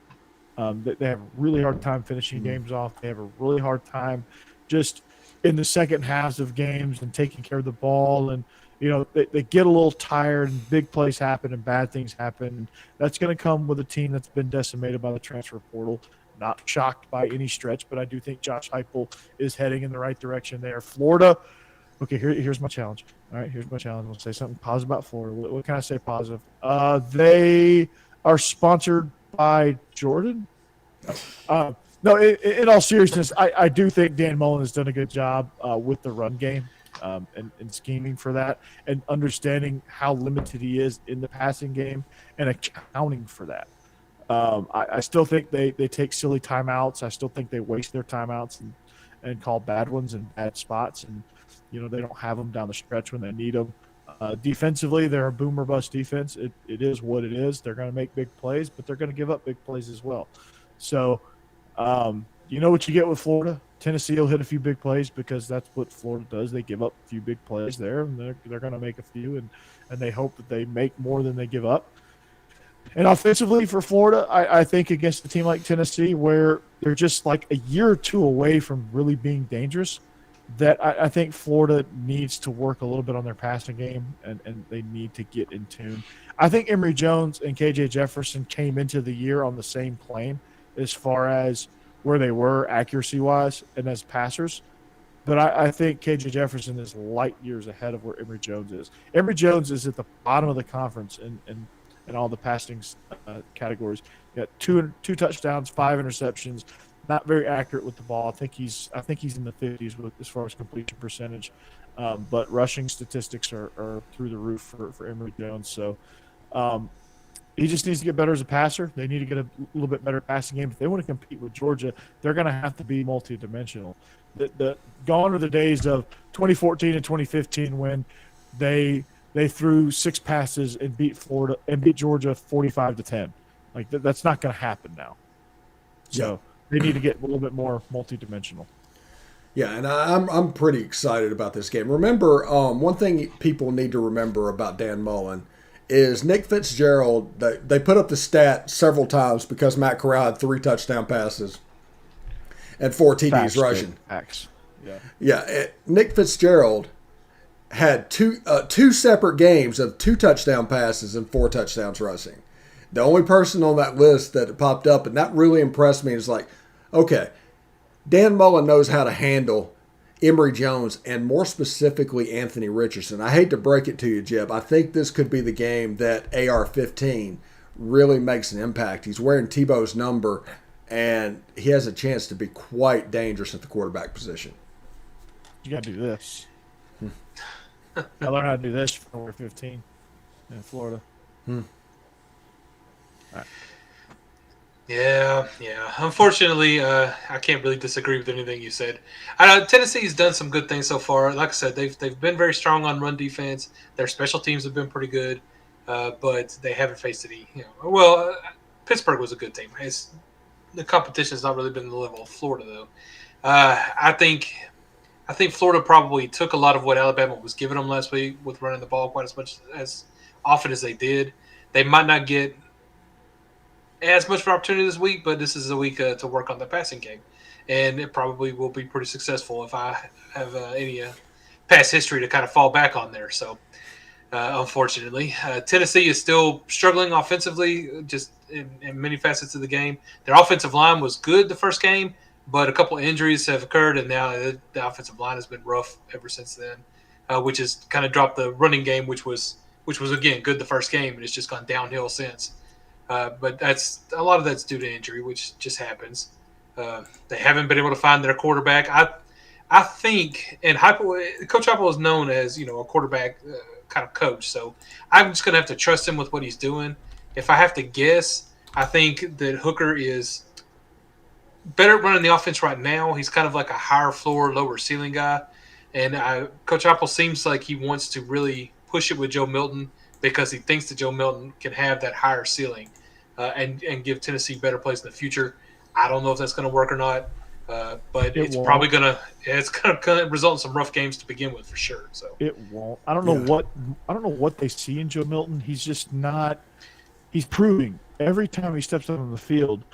They have a really hard time finishing games off. They have a really hard time just in the second halves of games and taking care of the ball. And, they get a little tired and big plays happen and bad things happen. And that's going to come with a team that's been decimated by the transfer portal. Not shocked by any stretch, but I do think Josh Heupel is heading in the right direction there. Florida, okay, here's my challenge. All right, here's my challenge. I'll say something positive about Florida. What can I say positive? They are sponsored by Jordan. No, in all seriousness, I do think Dan Mullen has done a good job with the run game and scheming for that and understanding how limited he is in the passing game and accounting for that. I still think they take silly timeouts. I still think they waste their timeouts and call bad ones in bad spots. And, they don't have them down the stretch when they need them. Defensively, they're a boom or bust defense. It is what it is. They're going to make big plays, but they're going to give up big plays as well. So, you know what you get with Florida. Tennessee will hit a few big plays because that's what Florida does. They give up a few big plays there, and they're going to make a few, and they hope that they make more than they give up. And offensively for Florida, I think against a team like Tennessee, where they're just like a year or two away from really being dangerous, that I think Florida needs to work a little bit on their passing game, and they need to get in tune. I think Emory Jones and KJ Jefferson came into the year on the same plane as far as where they were accuracy wise and as passers. But I think KJ Jefferson is light years ahead of where Emory Jones is. Emory Jones is at the bottom of the conference in all the passing categories. He got two touchdowns, 5 interceptions. Not very accurate with the ball. I think he's in the 50s with as far as completion percentage. But rushing statistics are through the roof for Emory Jones. So he just needs to get better as a passer. They need to get a little bit better passing game. If they want to compete with Georgia, they're going to have to be multidimensional. The gone are the days of 2014 and 2015 when they threw 6 passes and beat Georgia 45-10. Like that's not going to happen now. So they need to get a little bit more multidimensional.
Yeah, and I'm pretty excited about this game. Remember, one thing people need to remember about Dan Mullen is Nick Fitzgerald. They put up the stat several times because Matt Corral had 3 touchdown passes and 4 TDs rushing.
Facts. Yeah.
Yeah, Nick Fitzgerald had two separate games of 2 touchdown passes and 4 touchdowns rushing. The only person on that list that popped up, and that really impressed me, is like, okay, Dan Mullen knows how to handle Emory Jones and more specifically Anthony Richardson. I hate to break it to you, Jeb. I think this could be the game that AR-15 really makes an impact. He's wearing Tebow's number, and he has a chance to be quite dangerous at the quarterback position.
You got to do this. I learned how to do this from over 15 in Florida.
Hmm.
Right.
Yeah. Unfortunately, I can't really disagree with anything you said. Tennessee's done some good things so far. Like I said, they've been very strong on run defense. Their special teams have been pretty good, but they haven't faced any. Pittsburgh was a good team. The competition has not really been the level of Florida, though. I think Florida probably took a lot of what Alabama was giving them last week with running the ball quite as often as they did. They might not get as much of an opportunity this week, but this is a week to work on the passing game, and it probably will be pretty successful if I have any past history to kind of fall back on there. So, unfortunately, Tennessee is still struggling offensively, just in many facets of the game. Their offensive line was good the first game, but a couple of injuries have occurred, and now the offensive line has been rough ever since then, which has kind of dropped the running game, which was again good the first game, and it's just gone downhill since. But a lot of that's due to injury, which just happens. They haven't been able to find their quarterback. I think, and Coach Heupel is known as a quarterback kind of coach, so I'm just going to have to trust him with what he's doing. If I have to guess, I think that Hooker is better at running the offense right now. He's kind of like a higher floor, lower ceiling guy, and Coach Heupel seems like he wants to really push it with Joe Milton because he thinks that Joe Milton can have that higher ceiling. And give Tennessee better plays in the future. I don't know if that's going to work or not, but it's probably going to result in some rough games to begin with for sure. So
it won't. I don't know what they see in Joe Milton. He's just not. He's proving every time he steps up on the field,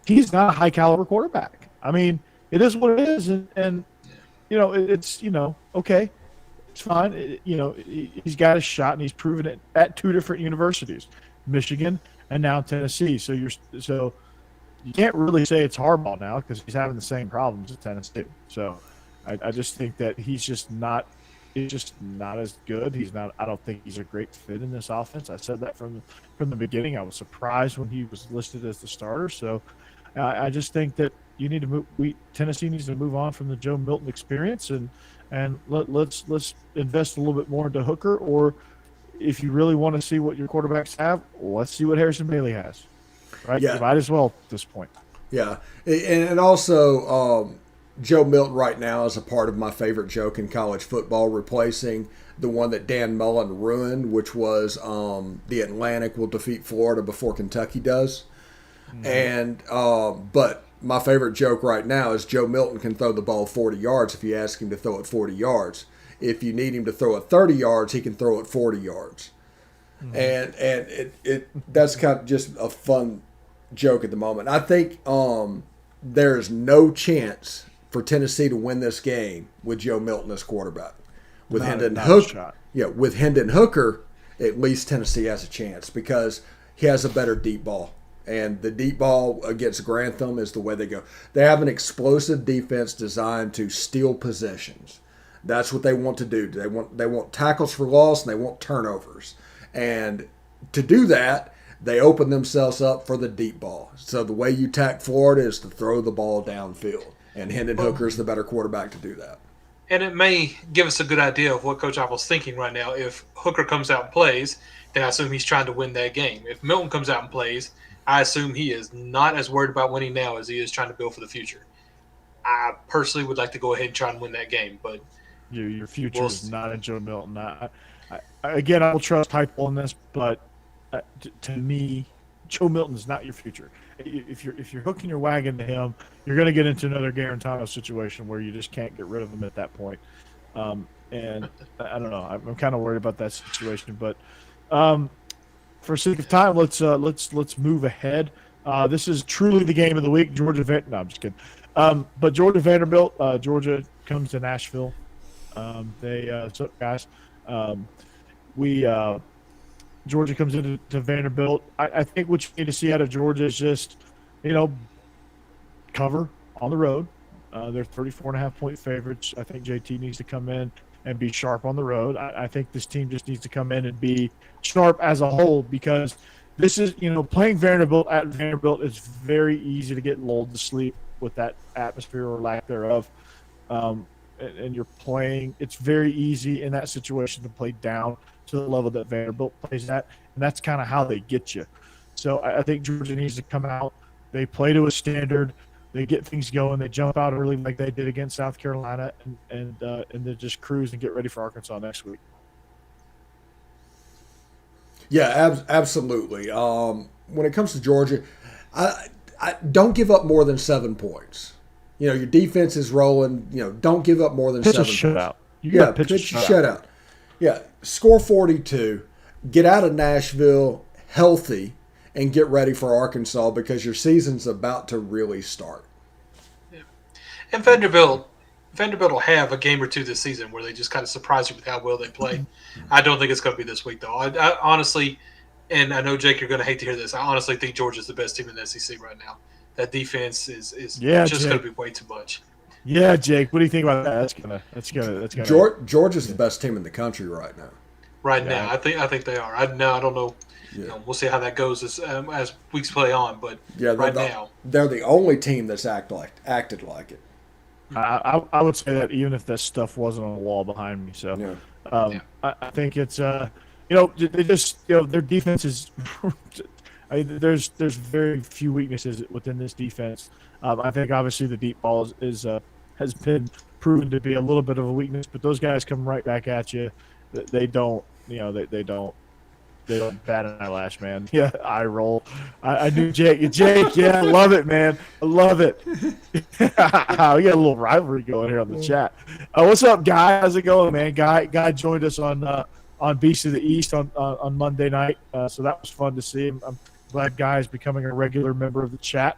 he's not a high caliber quarterback. I mean, it is what it is, and it's okay, it's fine. He's got a shot, and he's proven it at 2 different universities, Michigan and now Tennessee. So you can't really say it's Harbaugh now because he's having the same problems as Tennessee. So I just think that he's just not as good. He's not. I don't think he's a great fit in this offense. I said that from the beginning. I was surprised when he was listed as the starter. So I just think that you need to move. Tennessee needs to move on from the Joe Milton experience and let's invest a little bit more into Hooker, or if you really want to see what your quarterbacks have, let's see what Harrison Bailey has. Right?
Yeah.
You might as well at this point.
Yeah. And also, Joe Milton right now is a part of my favorite joke in college football, replacing the one that Dan Mullen ruined, which was the Atlantic will defeat Florida before Kentucky does. And but my favorite joke right now is Joe Milton can throw the ball 40 yards if you ask him to throw it 40 yards. If you need him to throw it 30 yards, he can throw it 40 yards. And it that's kind of just a fun joke at the moment. I think there's no chance for Tennessee to win this game with Joe Milton as quarterback. With Hendon Hooker, with Hendon Hooker, at least Tennessee has a chance because he has a better deep ball. And the deep ball against Grantham is the way they go. They have an explosive defense designed to steal possessions. That's what they want to do. They want tackles for loss and they want turnovers. And to do that, they open themselves up for the deep ball. So the way you attack Florida is to throw the ball downfield. And Hendon Hooker is the better quarterback to do that.
And it may give us a good idea of what Coach Apple's thinking right now. If Hooker comes out and plays, then I assume he's trying to win that game. If Milton comes out and plays, I assume he is not as worried about winning now as he is trying to build for the future. I personally would like to go ahead and try and win that game, but
your future is not in Joe Milton. Again, I will trust Heupel in this, but to me, Joe Milton is not your future. If you're hooking your wagon to him, you're going to get into another Garantano situation where you just can't get rid of him at that point. And I don't know. I'm kind of worried about that situation, but for sake of time, let's move ahead. This is truly the game of the week. No, I'm just kidding. But Georgia Vanderbilt. Georgia comes to Nashville. Guys. Georgia comes into Vanderbilt. I think what you need to see out of Georgia is just, cover on the road. They're 34.5-point favorites. I think JT needs to come in and be sharp on the road. I think this team just needs to come in and be sharp as a whole because this is, playing Vanderbilt at Vanderbilt is very easy to get lulled to sleep with that atmosphere or lack thereof. And you're playing, it's very easy in that situation to play down to the level that Vanderbilt plays at, and that's kind of how they get you. So I think Georgia needs to come out. They play to a standard. They get things going. They jump out early like they did against South Carolina, and then just cruise and get ready for Arkansas next week.
Yeah, absolutely. When it comes to Georgia, I don't give up more than 7 points. Your defense is rolling. Don't give up more than
pitch
7
a shutout.
points.
You got pitch a shutout.
Yeah, score 42, get out of Nashville healthy, and get ready for Arkansas because your season's about to really start.
Yeah. And Vanderbilt will have a game or two this season where they just kind of surprise you with how well they play. I don't think it's going to be this week, though. I honestly, and I know, Jake, you're going to hate to hear this, I honestly think Georgia's the best team in the SEC right now. That defense is just going to be way too much.
Yeah, Jake, what do you think about that? That's gonna.
Georgia's the best team in the country right now.
Right now, I think they are. I don't know.
Yeah.
We'll see how that goes as weeks play on. But now,
they're the only team that's acted like it.
I would say that even if that stuff wasn't on the wall behind me. So, I think it's they just their defense is. There's very few weaknesses within this defense. I think obviously the deep ball has been proven to be a little bit of a weakness, but those guys come right back at you. They don't bat an eyelash, man. Yeah, eye roll. I knew Jake. Yeah, I love it, man. I love it. We got a little rivalry going here on the chat. What's up, Guy? How's it going, man? Guy joined us on Beast of the East on Monday night, so that was fun to see. I'm glad Guy is becoming a regular member of the chat.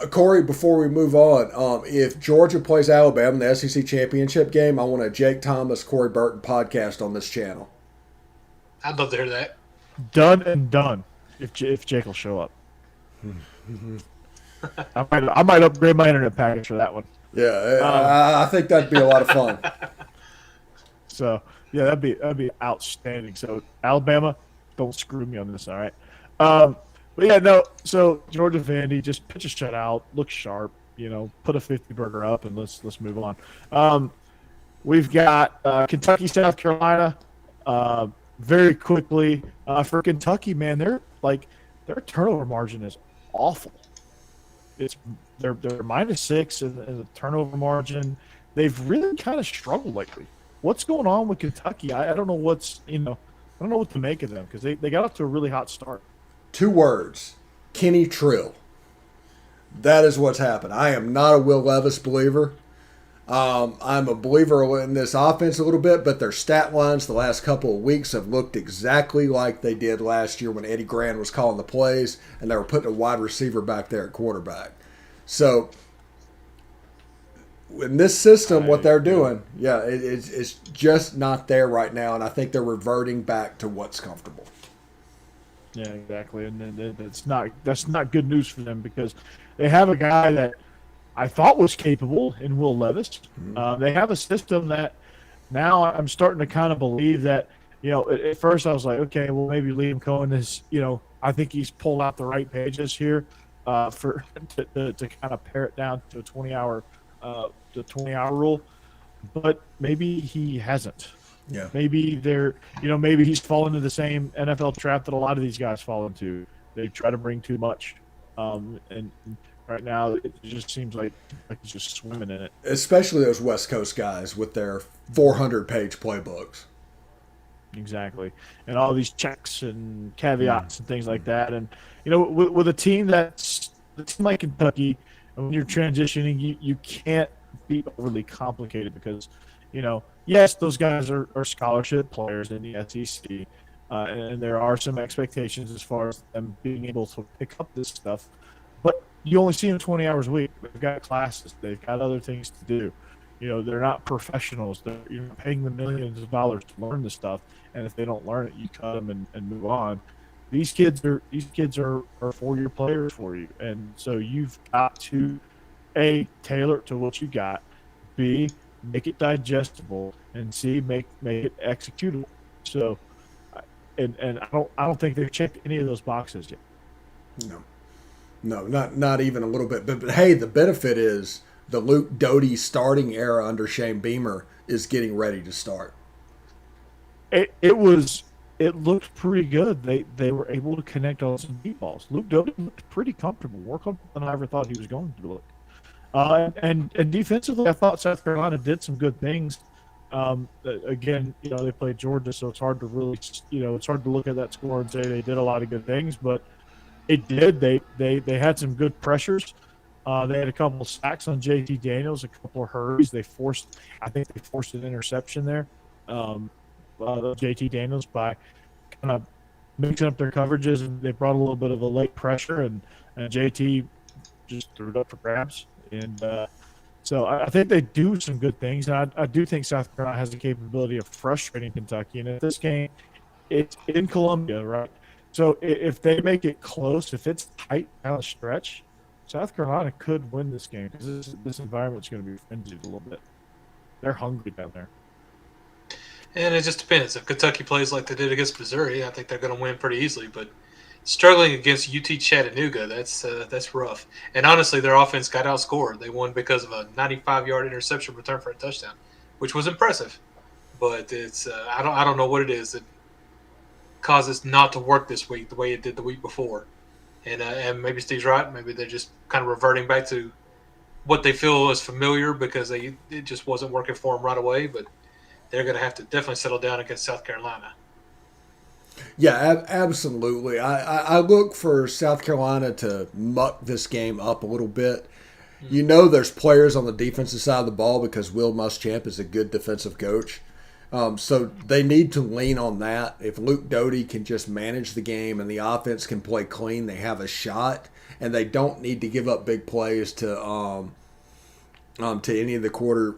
Corey, before we move on, if Georgia plays Alabama in the SEC championship game, I want a Jake Thomas, Corey Burton podcast on this channel.
I'd love to hear that.
Done and done. If Jake will show up, I might upgrade my internet package for that one.
Yeah, I think that'd be a lot of fun.
So yeah, that'd be outstanding. So Alabama, don't screw me on this, all right? But yeah, no. So Georgia Vandy, just pitch a shutout, look sharp, put a 50 burger up, and let's move on. We've got Kentucky, South Carolina. Very quickly for Kentucky, man, their turnover margin is awful. They're -6 in the turnover margin. They've really kind of struggled lately. What's going on with Kentucky? I don't know I don't know what to make of them because they got off to a really hot start.
2 words: Kenny Trill. That is what's happened. I am not a Will Levis believer. I'm a believer in this offense a little bit, but their stat lines the last couple of weeks have looked exactly like they did last year when Eddie Gran was calling the plays and they were putting a wide receiver back there at quarterback. So in this system, what they're doing, it's just not there right now, and I think they're reverting back to what's comfortable.
Yeah, exactly, and that's not good news for them because they have a guy that I thought was capable in Will Levis. They have a system that now I'm starting to kind of believe that, at first I was like, okay, well, maybe Liam Cohen is, I think he's pulled out the right pages here for to kind of pare it down to a 20-hour, the 20-hour rule. But maybe he hasn't.
Yeah.
Maybe maybe he's fallen into the same NFL trap that a lot of these guys fall into. They try to bring too much. And right now, it just seems like he's just swimming in it.
Especially those West Coast guys with their 400-page playbooks.
Exactly. And all these checks and caveats and things like that. And, with a team like Kentucky, when you're transitioning, you can't be overly complicated because, yes, those guys are scholarship players in the SEC. And there are some expectations as far as them being able to pick up this stuff. But you only see them 20 hours a week. They've got classes. They've got other things to do. They're not professionals. You're not paying them millions of dollars to learn this stuff. And if they don't learn it, you cut them and move on. These kids are 4-year players for you. And so you've got to, A, tailor it to what you got. B, make it digestible. And C, make it executable. So, and I don't think they've checked any of those boxes yet.
No, not even a little bit. But hey, the benefit is the Luke Doty starting era under Shane Beamer is getting ready to start.
It looked pretty good. They were able to connect on some deep balls. Luke Doty looked pretty comfortable, more comfortable than I ever thought he was going to look. And defensively, I thought South Carolina did some good things. Again, they played Georgia, so it's hard to really, it's hard to look at that score and say they did a lot of good things, but it did. They had some good pressures. They had a couple of sacks on JT Daniels, a couple of hurries. I think they forced an interception there. JT Daniels by kind of mixing up their coverages, and they brought a little bit of a late pressure, and JT just threw it up for grabs. And so I think they do some good things, and I do think South Carolina has the capability of frustrating Kentucky. And if this game, it's in Columbia, right? So if they make it close, if it's tight down the stretch, South Carolina could win this game because this environment's going to be frenzied a little bit. They're hungry down there.
And it just depends. If Kentucky plays like they did against Missouri, I think they're going to win pretty easily. But struggling against UT Chattanooga, that's rough. And honestly, their offense got outscored. They won because of a 95-yard interception return for a touchdown, which was impressive. But it's I don't know what it is that causes not to work this week the way it did the week before. And maybe Steve's right. Maybe they're just kind of reverting back to what they feel is familiar because it just wasn't working for them right away. But they're going to have to definitely settle down against South Carolina.
Yeah, absolutely. I look for South Carolina to muck this game up a little bit. There's players on the defensive side of the ball because Will Muschamp is a good defensive coach. So they need to lean on that. If Luke Doty can just manage the game and the offense can play clean, they have a shot. And they don't need to give up big plays to any of the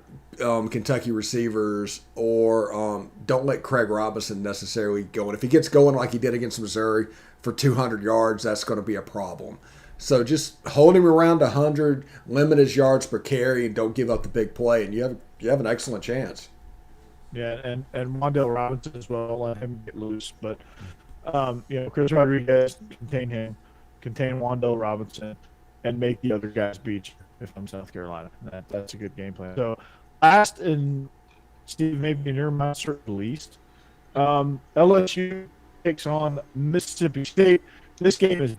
Kentucky receivers, or don't let Craig Robinson necessarily go. And if he gets going like he did against Missouri for 200 yards, that's going to be a problem. So just hold him around 100, limit his yards per carry, and don't give up the big play, and you have an excellent chance.
Yeah, and Wandale Robinson as well. Let him get loose, but Chris Rodriguez, contain Wandale Robinson, and make the other guys beat you. If I'm South Carolina, that's a good game plan. So, last, and Steve, maybe in your mind, certainly least, LSU takes on Mississippi State. This game is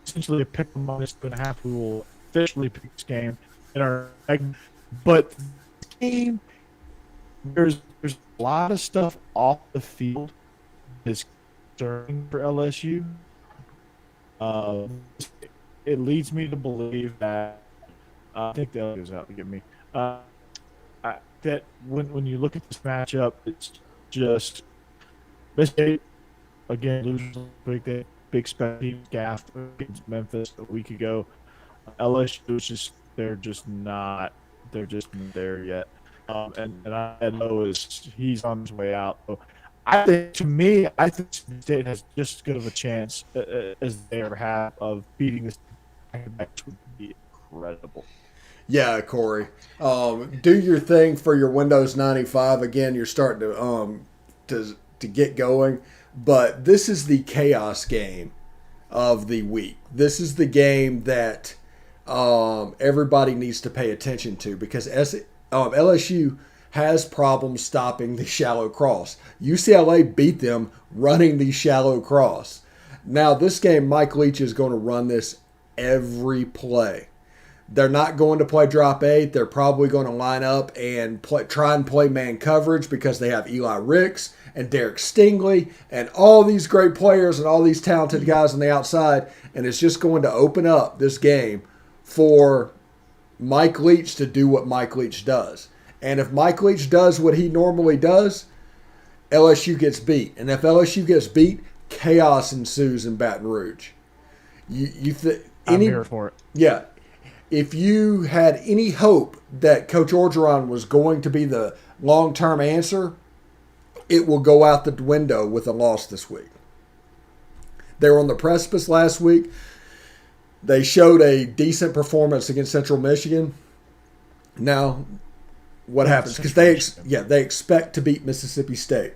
essentially a pick 'em minus 2.5. We will officially pick this game in our segment. But this game, there's a lot of stuff off the field that's concerning for LSU. it leads me to believe that I think the LSU is out to get me. That when you look at this matchup, it's just Mississippi again losers big special teams gaff against Memphis a week ago. LSU is just they're just not there yet. And I know is he's on his way out. So I think to me, I think State has just as good of a chance as they ever have of beating this back, which would be incredible.
Yeah, Corey. Do your thing for your Windows 95. Again, you're starting to get going, but this is the chaos game of the week. This is the game that everybody needs to pay attention to because LSU has problems stopping the shallow cross. UCLA beat them running the shallow cross. Now, this game, Mike Leach is going to run this every play. They're not going to play drop 8. They're probably going to line up and try and play man coverage because they have Eli Ricks and Derek Stingley and all these great players and all these talented guys on the outside. And it's just going to open up this game for Mike Leach to do what Mike Leach does. And if Mike Leach does what he normally does, LSU gets beat. And if LSU gets beat, chaos ensues in Baton Rouge.
I'm here for it.
Yeah. If you had any hope that Coach Orgeron was going to be the long-term answer, it will go out the window with a loss this week. They were on the precipice last week. They showed a decent performance against Central Michigan. Now, what happens? Because they expect to beat Mississippi State.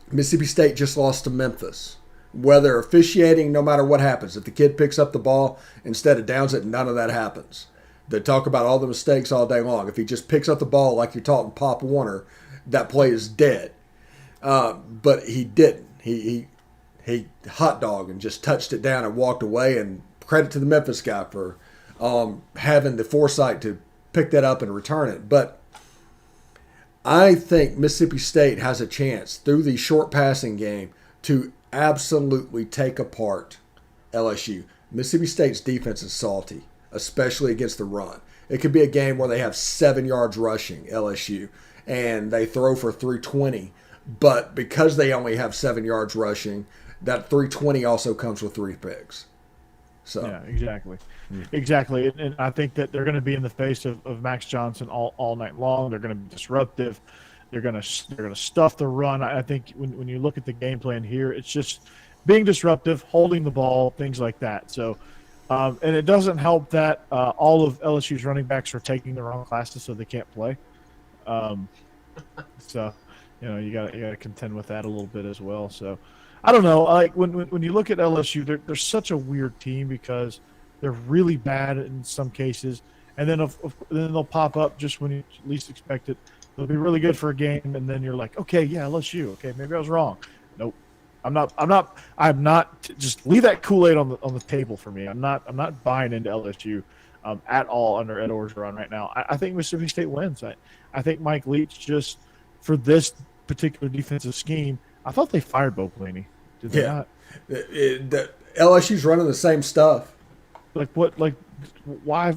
Mississippi State just lost to Memphis. Whether officiating, no matter what happens, if the kid picks up the ball instead of downs it, none of that happens. They talk about all the mistakes all day long. If he just picks up the ball like you're taught in Pop Warner, that play is dead. But he didn't. He hot dog and just touched it down and walked away. And credit to the Memphis guy for having the foresight to pick that up and return it. But I think Mississippi State has a chance through the short passing game to absolutely take apart LSU. Mississippi State's defense is salty, especially against the run. It could be a game where they have 7 yards rushing, LSU, and they throw for 320. But because they only have 7 yards rushing, that 320 also comes with 3 picks. So
yeah, exactly. Exactly. And I think that they're going to be in the face of Max Johnson all night long. They're going to be disruptive. They're going to stuff the run. I think when you look at the game plan here, it's just being disruptive, holding the ball, things like that. So, and it doesn't help that all of LSU's running backs are taking the wrong classes, so they can't play. So, you got to contend with that a little bit as well. So, I don't know. Like when you look at LSU, they're such a weird team because they're really bad in some cases, and then then they'll pop up just when you least expect it. They'll be really good for a game, and then you're like, okay, yeah, LSU. Okay, maybe I was wrong. Nope, I'm not. Just leave that Kool-Aid on the table for me. I'm not buying into LSU at all under Ed Orgeron right now. I think Mississippi State wins. I think Mike Leach just for this particular defensive scheme. I thought they fired Bo Pelini. Did they not?
The LSU's running the same stuff.
Like what? Like why?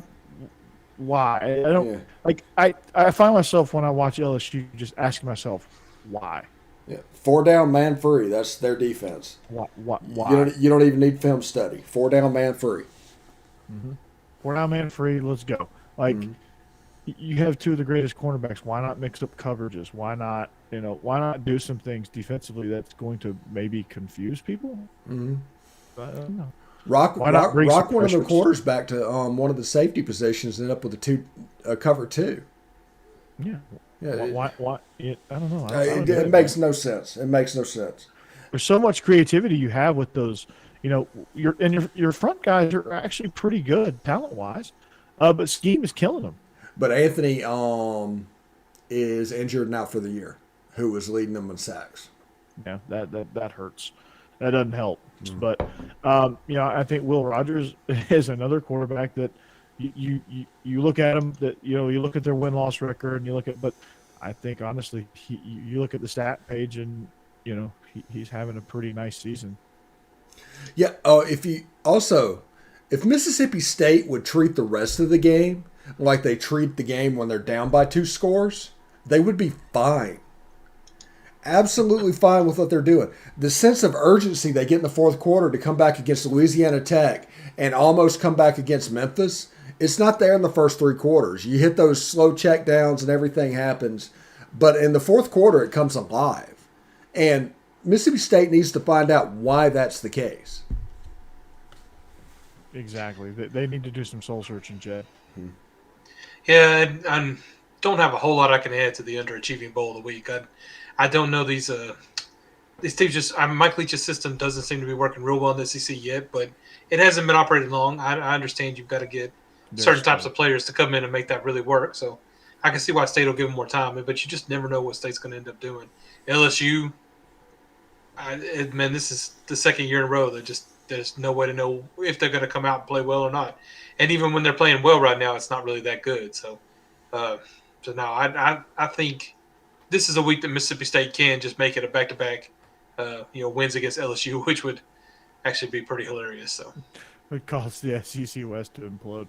I don't like. I find myself when I watch LSU just asking myself why.
Yeah, 4 down, man free. That's their defense.
Why?
You don't even need film study. 4 down, man free.
Mm-hmm. 4 down, man free. Let's go. Like you have 2 of the greatest cornerbacks. Why not mix up coverages? Why not? Why not do some things defensively that's going to maybe confuse people?
Mm-hmm.
I don't know.
Rock one of the quarters back to one of the safety positions and end up with a cover 2.
Yeah.
Yeah.
Why? I don't know.
It makes no sense. It makes no sense.
There's so much creativity you have with those. Your front guys are actually pretty good talent wise, but scheme is killing them.
But Anthony is injured and out for the year. Who was leading them in sacks?
Yeah, that hurts. That doesn't help. But I think Will Rogers is another quarterback that you look at him that you look at their win-loss record and you look at, but I think honestly you look at the stat page and he's having a pretty nice season.
Yeah. Oh, if you also If Mississippi State would treat the rest of the game like they treat the game when they're down by 2 scores, they would be fine. Absolutely fine with what they're doing. The sense of urgency they get in the fourth quarter to come back against Louisiana Tech and almost come back against Memphis, it's not there in the first 3 quarters. You hit those slow check downs and everything happens. But in the fourth quarter, it comes alive. And Mississippi State needs to find out why that's the case.
Exactly. They need to do some soul searching, Jed.
Yeah, I don't have a whole lot I can add to the underachieving bowl of the week. I don't know these teams. Just Mike Leach's system doesn't seem to be working real well in the SEC yet, but it hasn't been operating long. I understand you've got to get certain types of players to come in and make that really work. So I can see why State will give them more time, but you just never know what State's going to end up doing. LSU, man, this is the second year in a row that there's no way to know if they're going to come out and play well or not. And even when they're playing well right now, it's not really that good. So now I think this is a week that Mississippi State can just make it a back-to-back, wins against LSU, which would actually be pretty hilarious. So
It caused the SEC West to implode.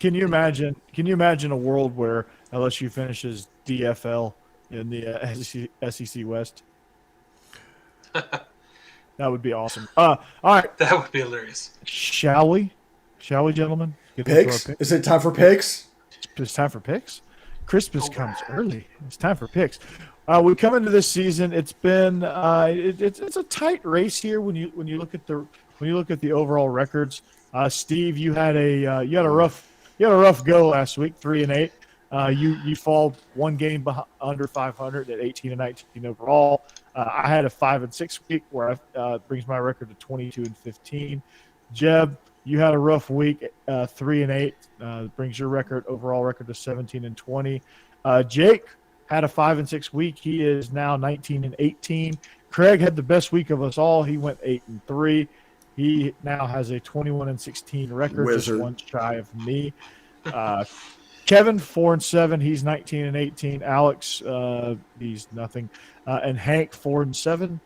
Can you imagine? Can you imagine a world where LSU finishes DFL in the SEC West? That would be awesome. All right.
that would be hilarious.
Shall we, gentlemen? Get into our
Picks? Is it time for picks?
It's time for picks. Christmas comes early. It's time for picks. We come into this season. It's been it's a tight race here when you look at the overall records. Steve, you had a rough go last week, 3-8. You fall one game under 500 at 18-19 overall. I had a 5-6 week where I brings my record to 22-15. Jeb, you had a rough week, 3-8, brings your overall record to 17-20. Jake had a 5-6 week. He is now 19-18. Craig had the best week of us all. He went 8-3. He now has a 21-16 record,
Wizard.
just one shy of me. Kevin 4-7. He's 19-18. Alex, he's nothing, and Hank 4-7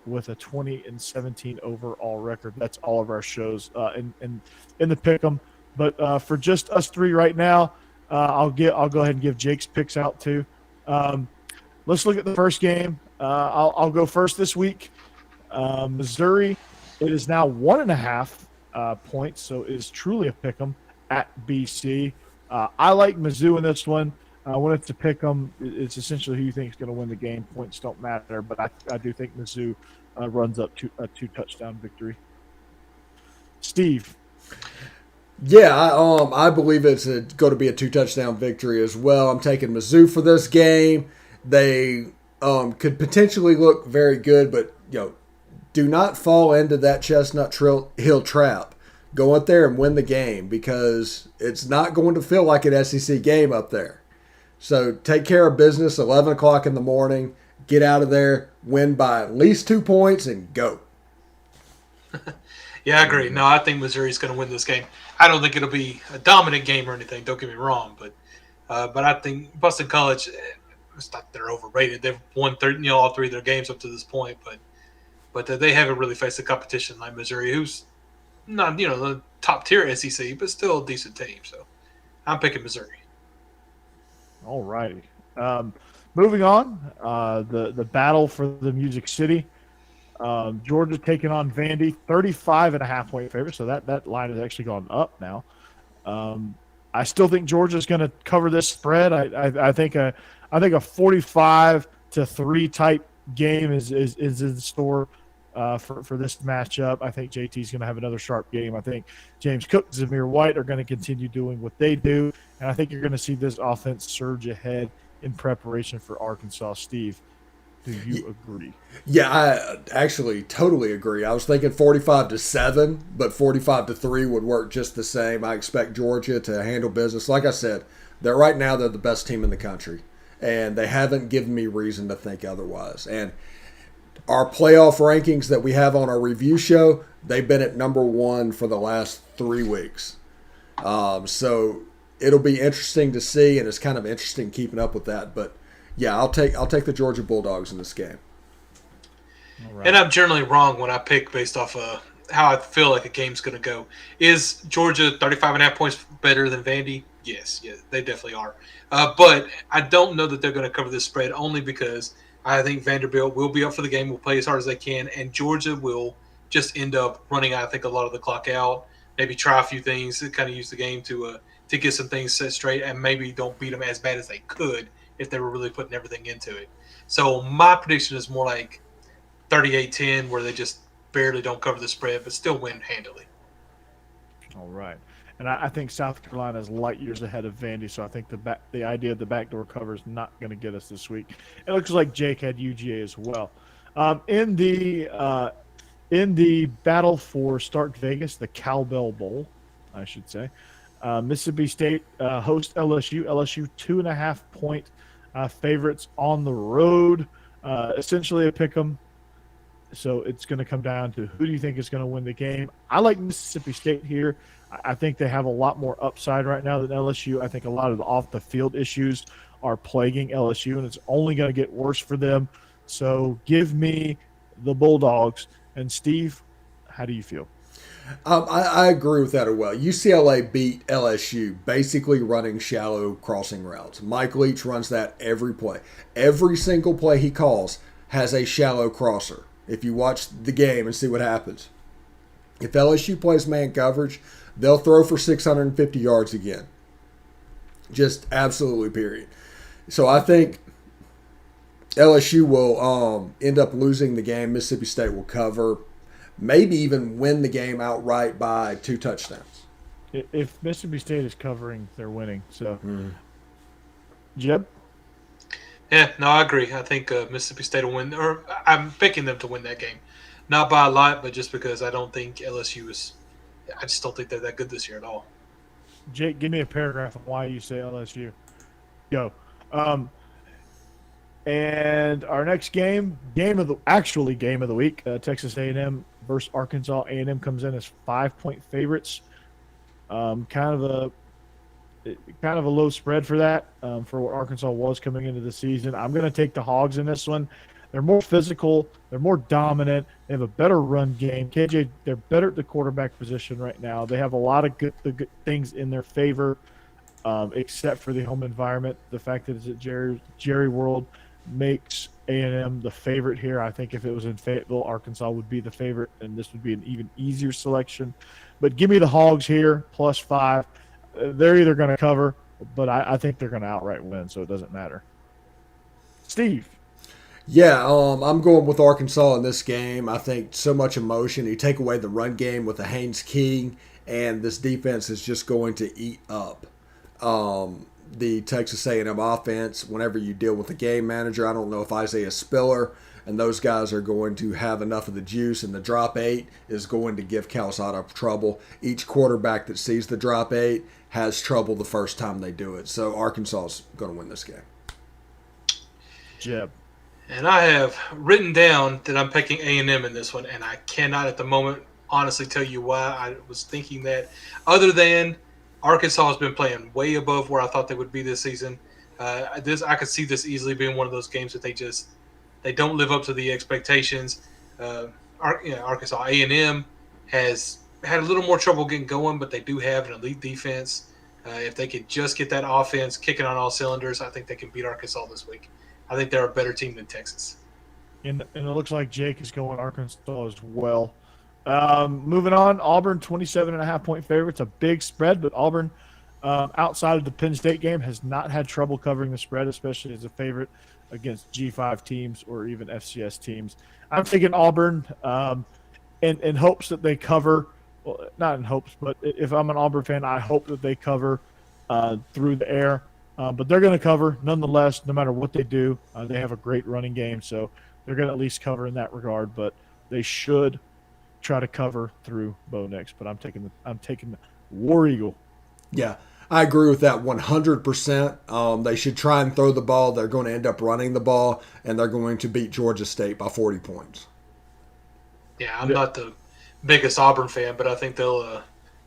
with a 20-17 overall record. That's all of our shows in the pick'em. But for just us three right now, I'll go ahead and give Jake's picks out too. Let's look at the first game. I'll go first this week. Missouri. It is now 1.5 points, so it is truly a pick'em at BC. I like Mizzou in this one. When it's a pick'em, it's essentially who you think is going to win the game. Points don't matter, but I do think Mizzou runs up to a 2-touchdown victory. Steve.
Yeah, I believe it's going to be a 2-touchdown victory as well. I'm taking Mizzou for this game. They could potentially look very good, but do not fall into that Chestnut Hill trap. Go up there and win the game because it's not going to feel like an SEC game up there. So take care of business, 11 o'clock in the morning, get out of there, win by at least 2 points, and go.
Yeah, I agree. No, I think Missouri's going to win this game. I don't think it'll be a dominant game or anything. Don't get me wrong, but I think Boston College, it's not they're overrated. They've won all three of their games up to this point, but they haven't really faced a competition like Missouri, who's not the top tier SEC, but still a decent team. So I'm picking Missouri.
All righty. Moving on, the battle for the Music City. Georgia taking on Vandy, 35.5-point favorite. So that line has actually gone up now. I still think Georgia's going to cover this spread. I think a 45-3 type game is in store for this matchup. I think JT's going to have another sharp game. I think James Cook and Zamir White are going to continue doing what they do, and I think you're going to see this offense surge ahead in preparation for Arkansas. Steve, do you agree?
Yeah, I actually totally agree. I was thinking 45-7, but 45-3 would work just the same. I expect Georgia to handle business. Like I said, they're the best team in the country, and they haven't given me reason to think otherwise. And our playoff rankings that we have on our review show, they've been at number 1 for the last 3 weeks. So it'll be interesting to see, and it's kind of interesting keeping up with that. But yeah, I'll take the Georgia Bulldogs in this game.
All right.
And I'm generally wrong when I pick based off how I feel like a game's going to go. Is Georgia 35.5 points better than Vandy? Yes, they definitely are. But I don't know that they're going to cover this spread only because I think Vanderbilt will be up for the game, will play as hard as they can, and Georgia will just end up running, I think, a lot of the clock out, maybe try a few things to kind of use the game to get some things set straight, and maybe don't beat them as bad as they could if they were really putting everything into it. So my prediction is more like 38-10, where they just barely don't cover the spread, but still win handily.
All right. And I think South Carolina is light years ahead of Vandy, so I think the idea of the backdoor cover is not going to get us this week. It looks like Jake had UGA as well. In the battle for Stark Vegas, the Cowbell Bowl, I should say, Mississippi State host LSU. LSU 2.5-point favorites on the road. Essentially a pick 'em. So it's going to come down to who do you think is going to win the game. I like Mississippi State here. I think they have a lot more upside right now than LSU. I think a lot of the off-the-field issues are plaguing LSU, and it's only going to get worse for them. So give me the Bulldogs. And, Steve, how do you feel?
I agree with that as well. UCLA beat LSU basically running shallow crossing routes. Mike Leach runs that every play. Every single play he calls has a shallow crosser. If you watch the game and see what happens. If LSU plays man coverage, they'll throw for 650 yards again. Just absolutely, period. So I think LSU will end up losing the game. Mississippi State will cover, maybe even win the game outright by 2 touchdowns.
If Mississippi State is covering, they're winning. So, Jeb?
Yeah, no, I agree. I think Mississippi State will win, or I'm picking them to win that game. Not by a lot, but just because I don't think LSU is – I just don't think they're that good this year at all.
Jake, give me a paragraph on why you say LSU. Go. And our next game of the week, Texas A&M versus Arkansas. A&M comes in as 5-point favorites. Kind of a low spread for that, for what Arkansas was coming into the season. I'm going to take the Hogs in this one. They're more physical. They're more dominant. They have a better run game. KJ, they're better at the quarterback position right now. They have a lot of good things in their favor, except for the home environment. The fact that it's at Jerry World makes A&M the favorite here. I think if it was in Fayetteville, Arkansas would be the favorite, and this would be an even easier selection. But give me the Hogs here, +5. They're either going to cover, but I think they're going to outright win, so it doesn't matter. Steve.
Yeah, I'm going with Arkansas in this game. I think so much emotion. You take away the run game with the Haynes King, and this defense is just going to eat up the Texas A&M offense. Whenever you deal with the game manager, I don't know if Isaiah Spiller and those guys are going to have enough of the juice, and the drop 8 is going to give Calzada trouble. Each quarterback that sees the drop 8 has trouble the first time they do it. So Arkansas is going to win this game.
Jeb.
And I have written down that I'm picking A&M in this one, and I cannot at the moment honestly tell you why I was thinking that, other than Arkansas has been playing way above where I thought they would be this season. I could see this easily being one of those games that they don't live up to the expectations. Arkansas A&M has had a little more trouble getting going, but they do have an elite defense. If they could just get that offense kicking on all cylinders, I think they can beat Arkansas this week. I think they're a better team than Texas.
And it looks like Jake is going Arkansas as well. Moving on, Auburn 27.5-point favorites, a big spread, but Auburn, outside of the Penn State game, has not had trouble covering the spread, especially as a favorite against G5 teams or even FCS teams. I'm taking Auburn in hopes that they cover. Well, not in hopes, but if I'm an Auburn fan, I hope that they cover through the air. But they're going to cover nonetheless, no matter what they do. They have a great running game, so they're going to at least cover in that regard. But they should try to cover through Bo Nix. But I'm taking the War Eagle.
Yeah, I agree with that 100%. They should try and throw the ball. They're going to end up running the ball, and they're going to beat Georgia State by 40 points.
Yeah, I'm not the biggest Auburn fan, but I think they'll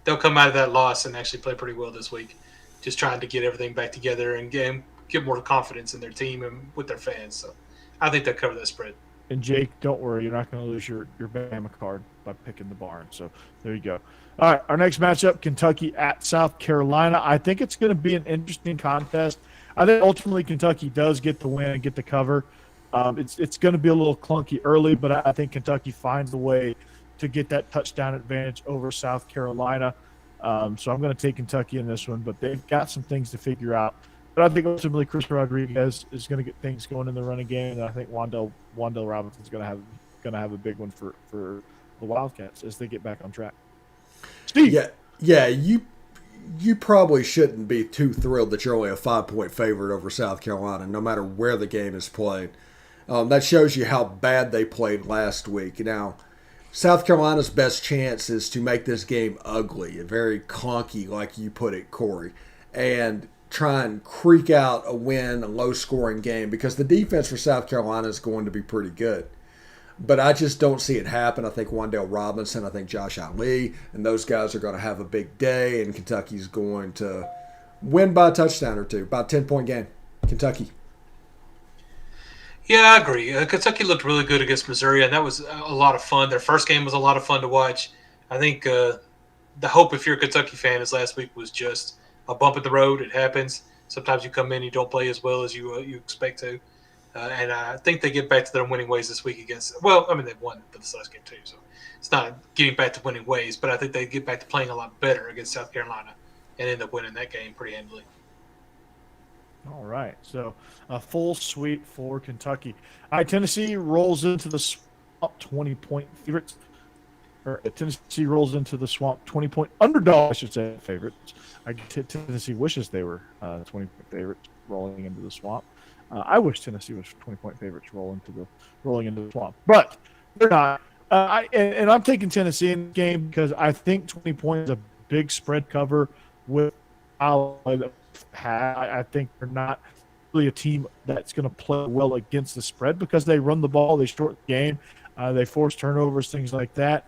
come out of that loss and actually play pretty well this week. Just trying to get everything back together and get more confidence in their team and with their fans. So I think they'll cover that spread.
And Jake, don't worry, you're not going to lose your Bama card by picking the barn. So there you go. All right, our next matchup, Kentucky at South Carolina. I think it's going to be an interesting contest. I think ultimately Kentucky does get the win and get the cover. It's going to be a little clunky early, but I think Kentucky finds a way to get that touchdown advantage over South Carolina. So I'm going to take Kentucky in this one, but they've got some things to figure out. But I think ultimately Chris Rodriguez is going to get things going in the running game, and I think Wandell Robinson is going to have a big one for the Wildcats as they get back on track. Steve,
Yeah. You probably shouldn't be too thrilled that you're only a 5-point favorite over South Carolina, no matter where the game is played. That shows you how bad they played last week. Now, South Carolina's best chance is to make this game ugly, very clunky, like you put it, Corey, and try and creak out a win, a low-scoring game, because the defense for South Carolina is going to be pretty good. But I just don't see it happen. I think Wandell Robinson, I think Josh Ali, and those guys are going to have a big day, and Kentucky's going to win by a touchdown or two, about a 10-point game. Kentucky.
Yeah, I agree. Kentucky looked really good against Missouri, and that was a lot of fun. Their first game was a lot of fun to watch. I think the hope, if you're a Kentucky fan, is last week was just a bump in the road. It happens. Sometimes you come in, you don't play as well as you expect to. And I think they get back to their winning ways this week against – well, I mean, they've won this last game too, so it's not getting back to winning ways, but I think they get back to playing a lot better against South Carolina and end up winning that game pretty handily.
all right. So a full sweep for Kentucky. All right, Tennessee rolls into the swamp 20-point favorites. Or Tennessee rolls into the swamp 20-point underdog, I should say, favorites. Tennessee wishes they were 20-point favorites rolling into the swamp. I wish Tennessee was 20-point favorites rolling into the swamp, but they're not. And I'm taking Tennessee in the game because I think 20 points is a big spread cover with Iowa. I think they're not really a team that's going to play well against the spread because they run the ball, they short the game, they force turnovers, things like that.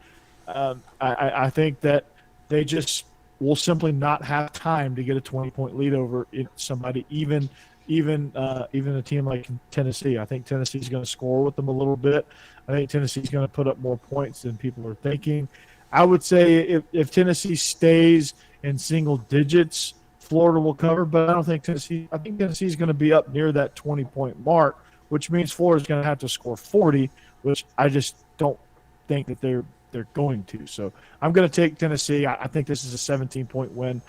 I think that they just will simply not have time to get a 20-point lead over somebody, even a team like Tennessee. I think Tennessee's going to score with them a little bit. I think Tennessee's going to put up more points than people are thinking. I would say if Tennessee stays in single digits, Florida will cover, but I don't think Tennessee – I think Tennessee's going to be up near that 20-point mark, which means Florida's going to have to score 40, which I just don't think that they're going to. So I'm going to take Tennessee. I think this is a 17-point win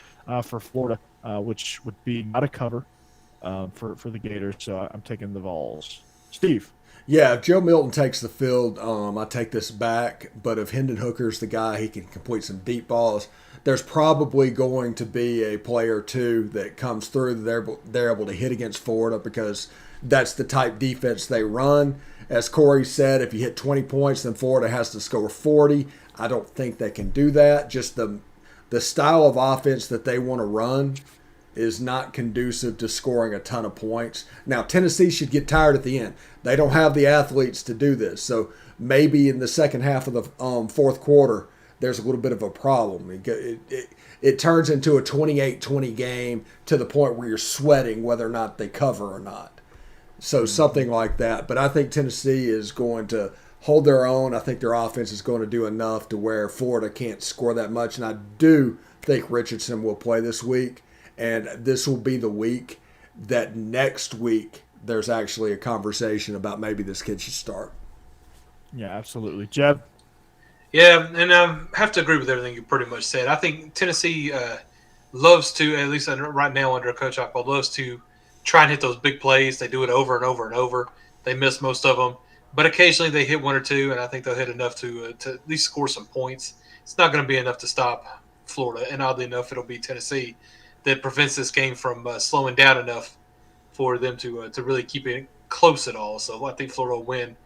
for Florida, which would be not a cover for the Gators. So I'm taking the Vols. Steve.
Yeah, if Joe Milton takes the field, I take this back. But if Hendon Hooker's the guy, he can complete some deep balls. There's probably going to be a play or two that comes through that they're able to hit against Florida because that's the type defense they run. As Corey said, if you hit 20 points, then Florida has to score 40. I don't think they can do that. Just the style of offense that they want to run is not conducive to scoring a ton of points. Now, Tennessee should get tired at the end. They don't have the athletes to do this. So maybe in the second half of the fourth quarter, there's a little bit of a problem. It turns into a 28-20 game to the point where you're sweating whether or not they cover or not. So something like that. But I think Tennessee is going to hold their own. I think their offense is going to do enough to where Florida can't score that much. And I do think Richardson will play this week. And this will be the week that next week there's actually a conversation about maybe this kid should start.
Yeah, absolutely. Jeb?
Yeah, and I have to agree with everything you pretty much said. I think Tennessee loves to, at least right now under Coach Akbal, loves to try and hit those big plays. They do it over and over and over. They miss most of them. But occasionally they hit one or two, and I think they'll hit enough to at least score some points. It's not going to be enough to stop Florida, and oddly enough, it'll be Tennessee that prevents this game from slowing down enough for them to really keep it close at all. So I think Florida will win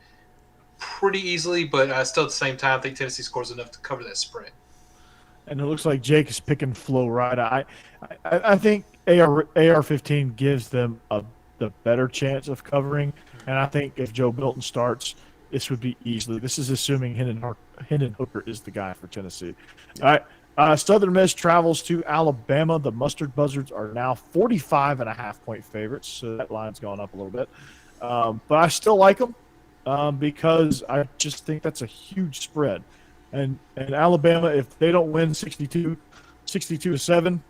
pretty easily, but still at the same time, I think Tennessee scores enough to cover that spread.
And it looks like Jake is picking Flo right. I think AR-15 gives them the better chance of covering, and I think if Joe Milton starts, this would be easily. This is assuming Hendon Hooker is the guy for Tennessee. All right. Southern Miss travels to Alabama. The Mustard Buzzards are now 45.5-point favorites, so that line's gone up a little bit. But I still like them. because I just think that's a huge spread. And Alabama, if they don't win 62-7,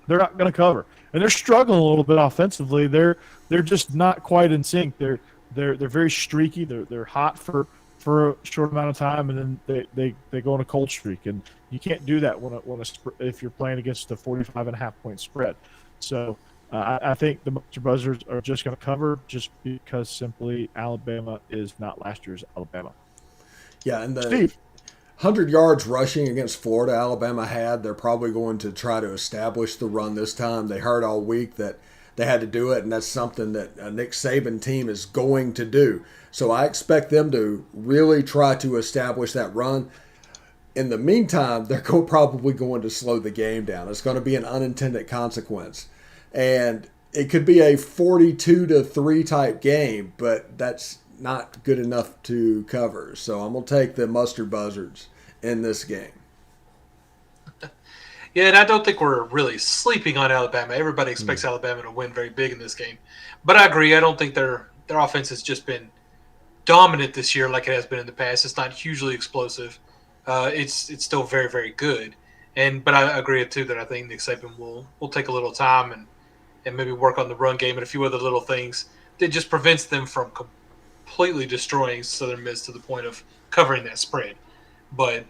they're not going to cover. And they're struggling a little bit offensively. They're just not quite in sync. They're very streaky. They're hot for a short amount of time, and then they go on a cold streak. And you can't do that if you're playing against a 45.5 point spread. So I think the Monster Buzzards are just going to cover just because simply Alabama is not last year's Alabama.
Yeah, and the
Steve.
100 yards rushing against Florida Alabama had, they're probably going to try to establish the run this time. They heard all week that they had to do it, and that's something that a Nick Saban team is going to do. So I expect them to really try to establish that run. In the meantime, they're probably going to slow the game down. It's going to be an unintended consequence. And it could be a 42-3 type game, but that's not good enough to cover. So I'm going to take the Mustard Buzzards in this game.
Yeah, and I don't think we're really sleeping on Alabama. Everybody expects Alabama to win very big in this game. But I agree. I don't think their offense has just been dominant this year like it has been in the past. It's not hugely explosive. It's still very, very good. But I agree too that I think Nick Saban will take a little time and maybe work on the run game and a few other little things that just prevents them from completely destroying Southern Miss to the point of covering that spread. But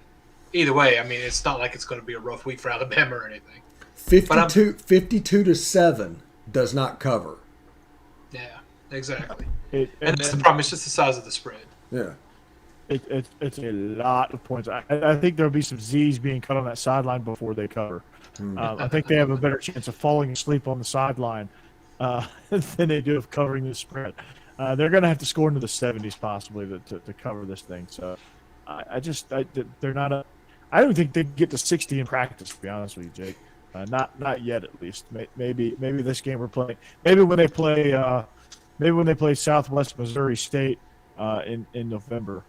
either way, I mean, it's not like it's going to be a rough week for Alabama or anything.
52-7 does not cover.
Yeah, exactly.
And
that's the problem. It's just the size of the spread.
Yeah.
It's a lot of points. I think there'll be some Z's being cut on that sideline before they cover. I think they have a better chance of falling asleep on the sideline than they do of covering the spread. They're going to have to score into the 70s possibly to cover this thing. So they're not a. I don't think they get to 60 in practice. To be honest with you, Jake, not yet at least. Maybe this game we're playing. Maybe when they play Southwest Missouri State in November.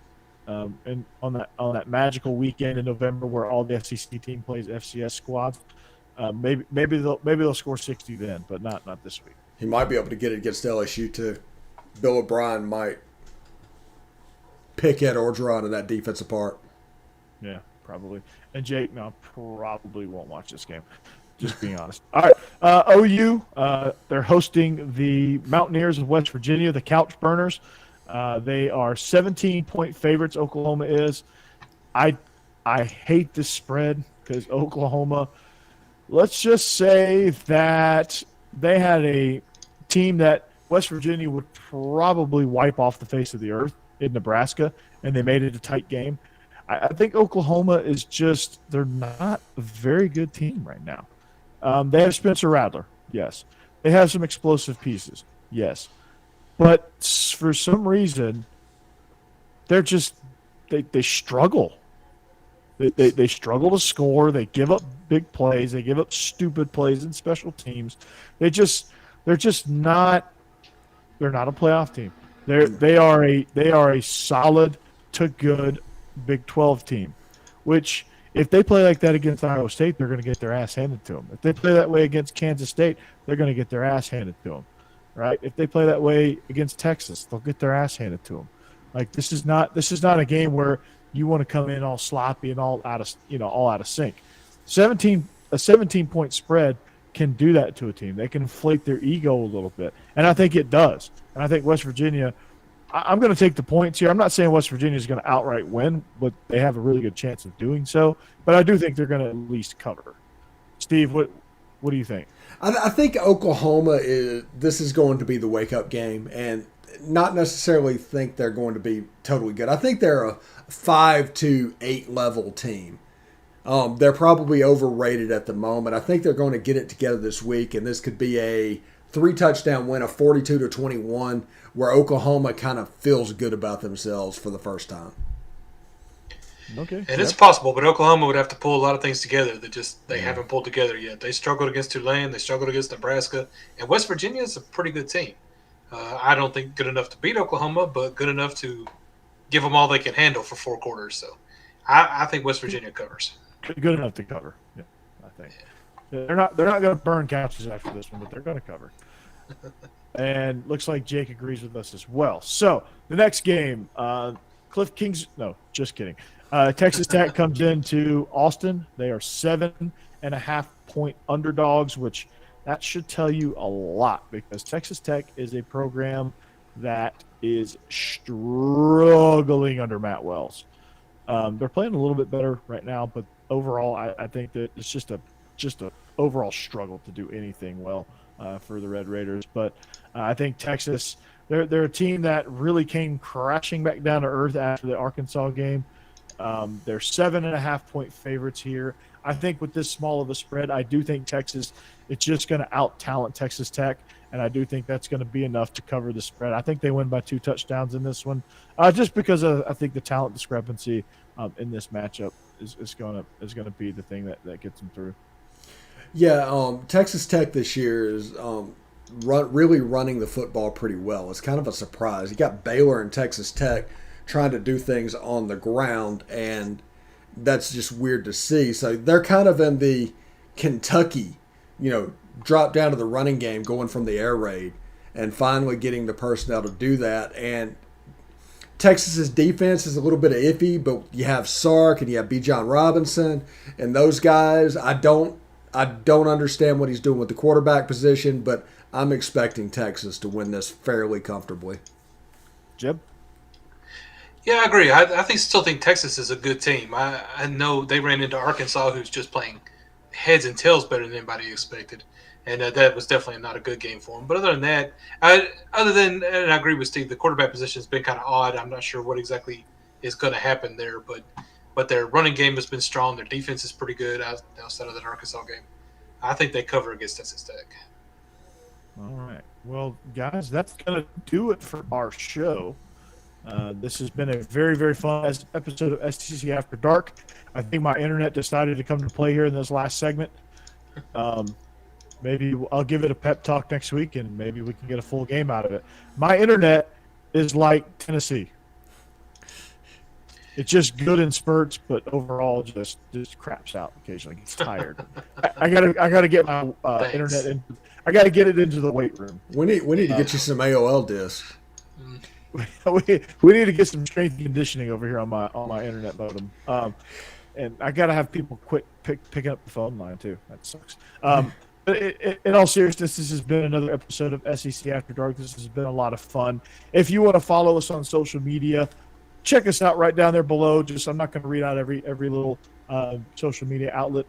And on that magical weekend in November where all the SEC team plays FCS squads, maybe they'll score 60 then, but not this week.
He might be able to get it against LSU too. Bill O'Brien might pick Ed Orgeron in that defense apart.
Yeah, probably. And Jake, no, probably won't watch this game. Just being honest. All right, OU, they're hosting the Mountaineers of West Virginia, the Couch Burners. They are 17-point favorites. Oklahoma is. I hate this spread because Oklahoma. Let's just say that they had a team that West Virginia would probably wipe off the face of the earth in Nebraska, and they made it a tight game. I think Oklahoma is just – they're not a very good team right now. They have Spencer Rattler, yes. They have some explosive pieces, yes. But for some reason, they're just they struggle. They struggle to score. They give up big plays. They give up stupid plays in special teams. They're just not. They're not a playoff team. They are a solid to good Big 12 team, which if they play like that against Iowa State, they're going to get their ass handed to them. If they play that way against Kansas State, they're going to get their ass handed to them. Right? If they play that way against Texas, they'll get their ass handed to them. Like this is not a game where you want to come in all sloppy and all out of sync. A 17-point spread can do that to a team. They can inflate their ego a little bit, and I think it does. And I think West Virginia. I'm going to take the points here. I'm not saying West Virginia is going to outright win, but they have a really good chance of doing so. But I do think they're going to at least cover. Steve, what do you think?
I think Oklahoma this is going to be the wake-up game, and not necessarily think they're going to be totally good. I think they're a 5 to 8 level team. They're probably overrated at the moment. I think they're going to get it together this week, and this could be a 3-touchdown win, a 42-21, where Oklahoma kind of feels good about themselves for the first time.
Okay.
And it's possible, but Oklahoma would have to pull a lot of things together that they haven't pulled together yet. They struggled against Tulane. They struggled against Nebraska. And West Virginia is a pretty good team. I don't think good enough to beat Oklahoma, but good enough to give them all they can handle for 4 quarters. So I think West Virginia covers.
Good enough to cover. Yeah, I think. Yeah. They're not going to burn couches after this one, but they're going to cover. And looks like Jake agrees with us as well. So the next game, Cliff Kings. No, just kidding. Texas Tech comes into Austin. They are 7.5-point underdogs, which that should tell you a lot because Texas Tech is a program that is struggling under Matt Wells. They're playing a little bit better right now, but overall, I think that it's just a overall struggle to do anything well for the Red Raiders. But I think Texas, they're a team that really came crashing back down to earth after the Arkansas game. They're 7.5-point favorites here. I think with this small of a spread, I do think Texas, it's just going to out-talent Texas Tech, and I do think that's going to be enough to cover the spread. I think they win by 2 touchdowns in this one, just because I think the talent discrepancy in this matchup is going to be the thing that gets them through.
Yeah, Texas Tech this year is really running the football pretty well. It's kind of a surprise. You got Baylor and Texas Tech trying to do things on the ground, and that's just weird to see. So they're kind of in the Kentucky, drop down to the running game, going from the air raid, and finally getting the personnel to do that. And Texas's defense is a little bit iffy, but you have Sark and you have Bijan Robinson and those guys. I don't understand what he's doing with the quarterback position, but I'm expecting Texas to win this fairly comfortably.
Jeb?
Yeah, I agree. Still think Texas is a good team. I know they ran into Arkansas, who's just playing heads and tails better than anybody expected, and that was definitely not a good game for them. But other than that, and I agree with Steve, the quarterback position has been kind of odd. I'm not sure what exactly is going to happen there, but their running game has been strong. Their defense is pretty good outside of that Arkansas game. I think they cover against Texas Tech.
All right. Well, guys, that's going to do it for our show. This has been a very, very fun episode of STC After Dark. I think my internet decided to come to play here in this last segment. Maybe I'll give it a pep talk next week, and maybe we can get a full game out of it. My internet is like Tennessee. It's just good in spurts, but overall just craps out occasionally. It's tired. I gotta get my internet in. I gotta get it into the weight room.
We need to get you some AOL discs.
we need to get some strength and conditioning over here on my internet modem. And I gotta have people quit picking up the phone line too. That sucks. But in all seriousness, this has been another episode of SEC After Dark. This has been a lot of fun. If you want to follow us on social media, check us out right down there below. I'm not going to read out every little social media outlet.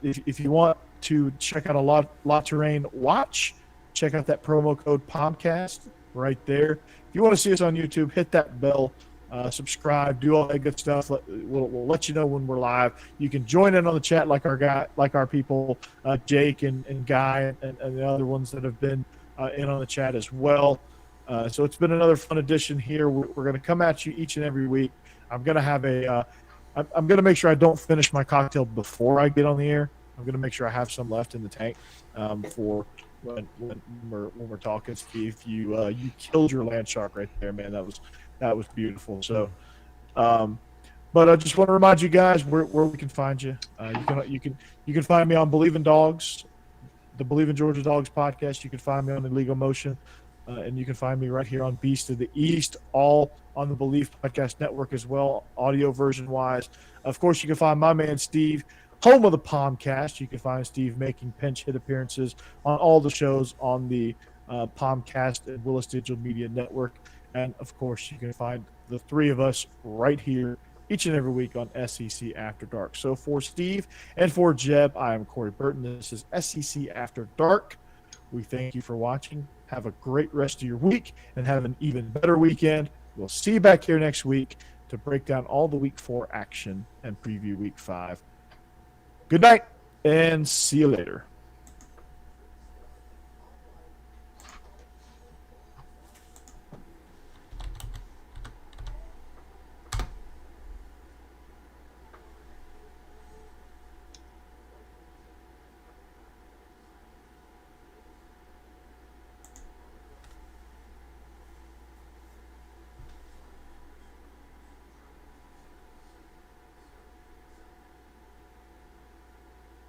If you want to check out a La Terrain watch, check out that promo code POMcast right there. If you want to see us on YouTube, hit that bell, subscribe, do all that good stuff. We'll let you know when we're live. You can join in on the chat like our people, Jake and Guy and the other ones that have been in on the chat as well. So it's been another fun edition here. We're going to come at you each and every week. I'm going to have I'm going to make sure I don't finish my cocktail before I get on the air. I'm going to make sure I have some left in the tank for when we're talking. Steve, you killed your land shark right there, man. That was beautiful. So, but I just want to remind you guys where we can find you. You can find me on Believe in Dogs, the Believe in Georgia Dogs podcast. You can find me on Illegal Motion. And you can find me right here on Beast of the East, all on the Believe Podcast Network as well, audio version-wise. Of course, you can find my man Steve, home of the POMcast. You can find Steve making pinch hit appearances on all the shows on the POMcast and Willis Digital Media Network. And, of course, you can find the three of us right here each and every week on SEC After Dark. So for Steve and for Jeb, I am Corey Burton. This is SEC After Dark. We thank you for watching. Have a great rest of your week and have an even better weekend. We'll see you back here next week to break down all the Week 4 action and preview Week 5. Good night and see you later.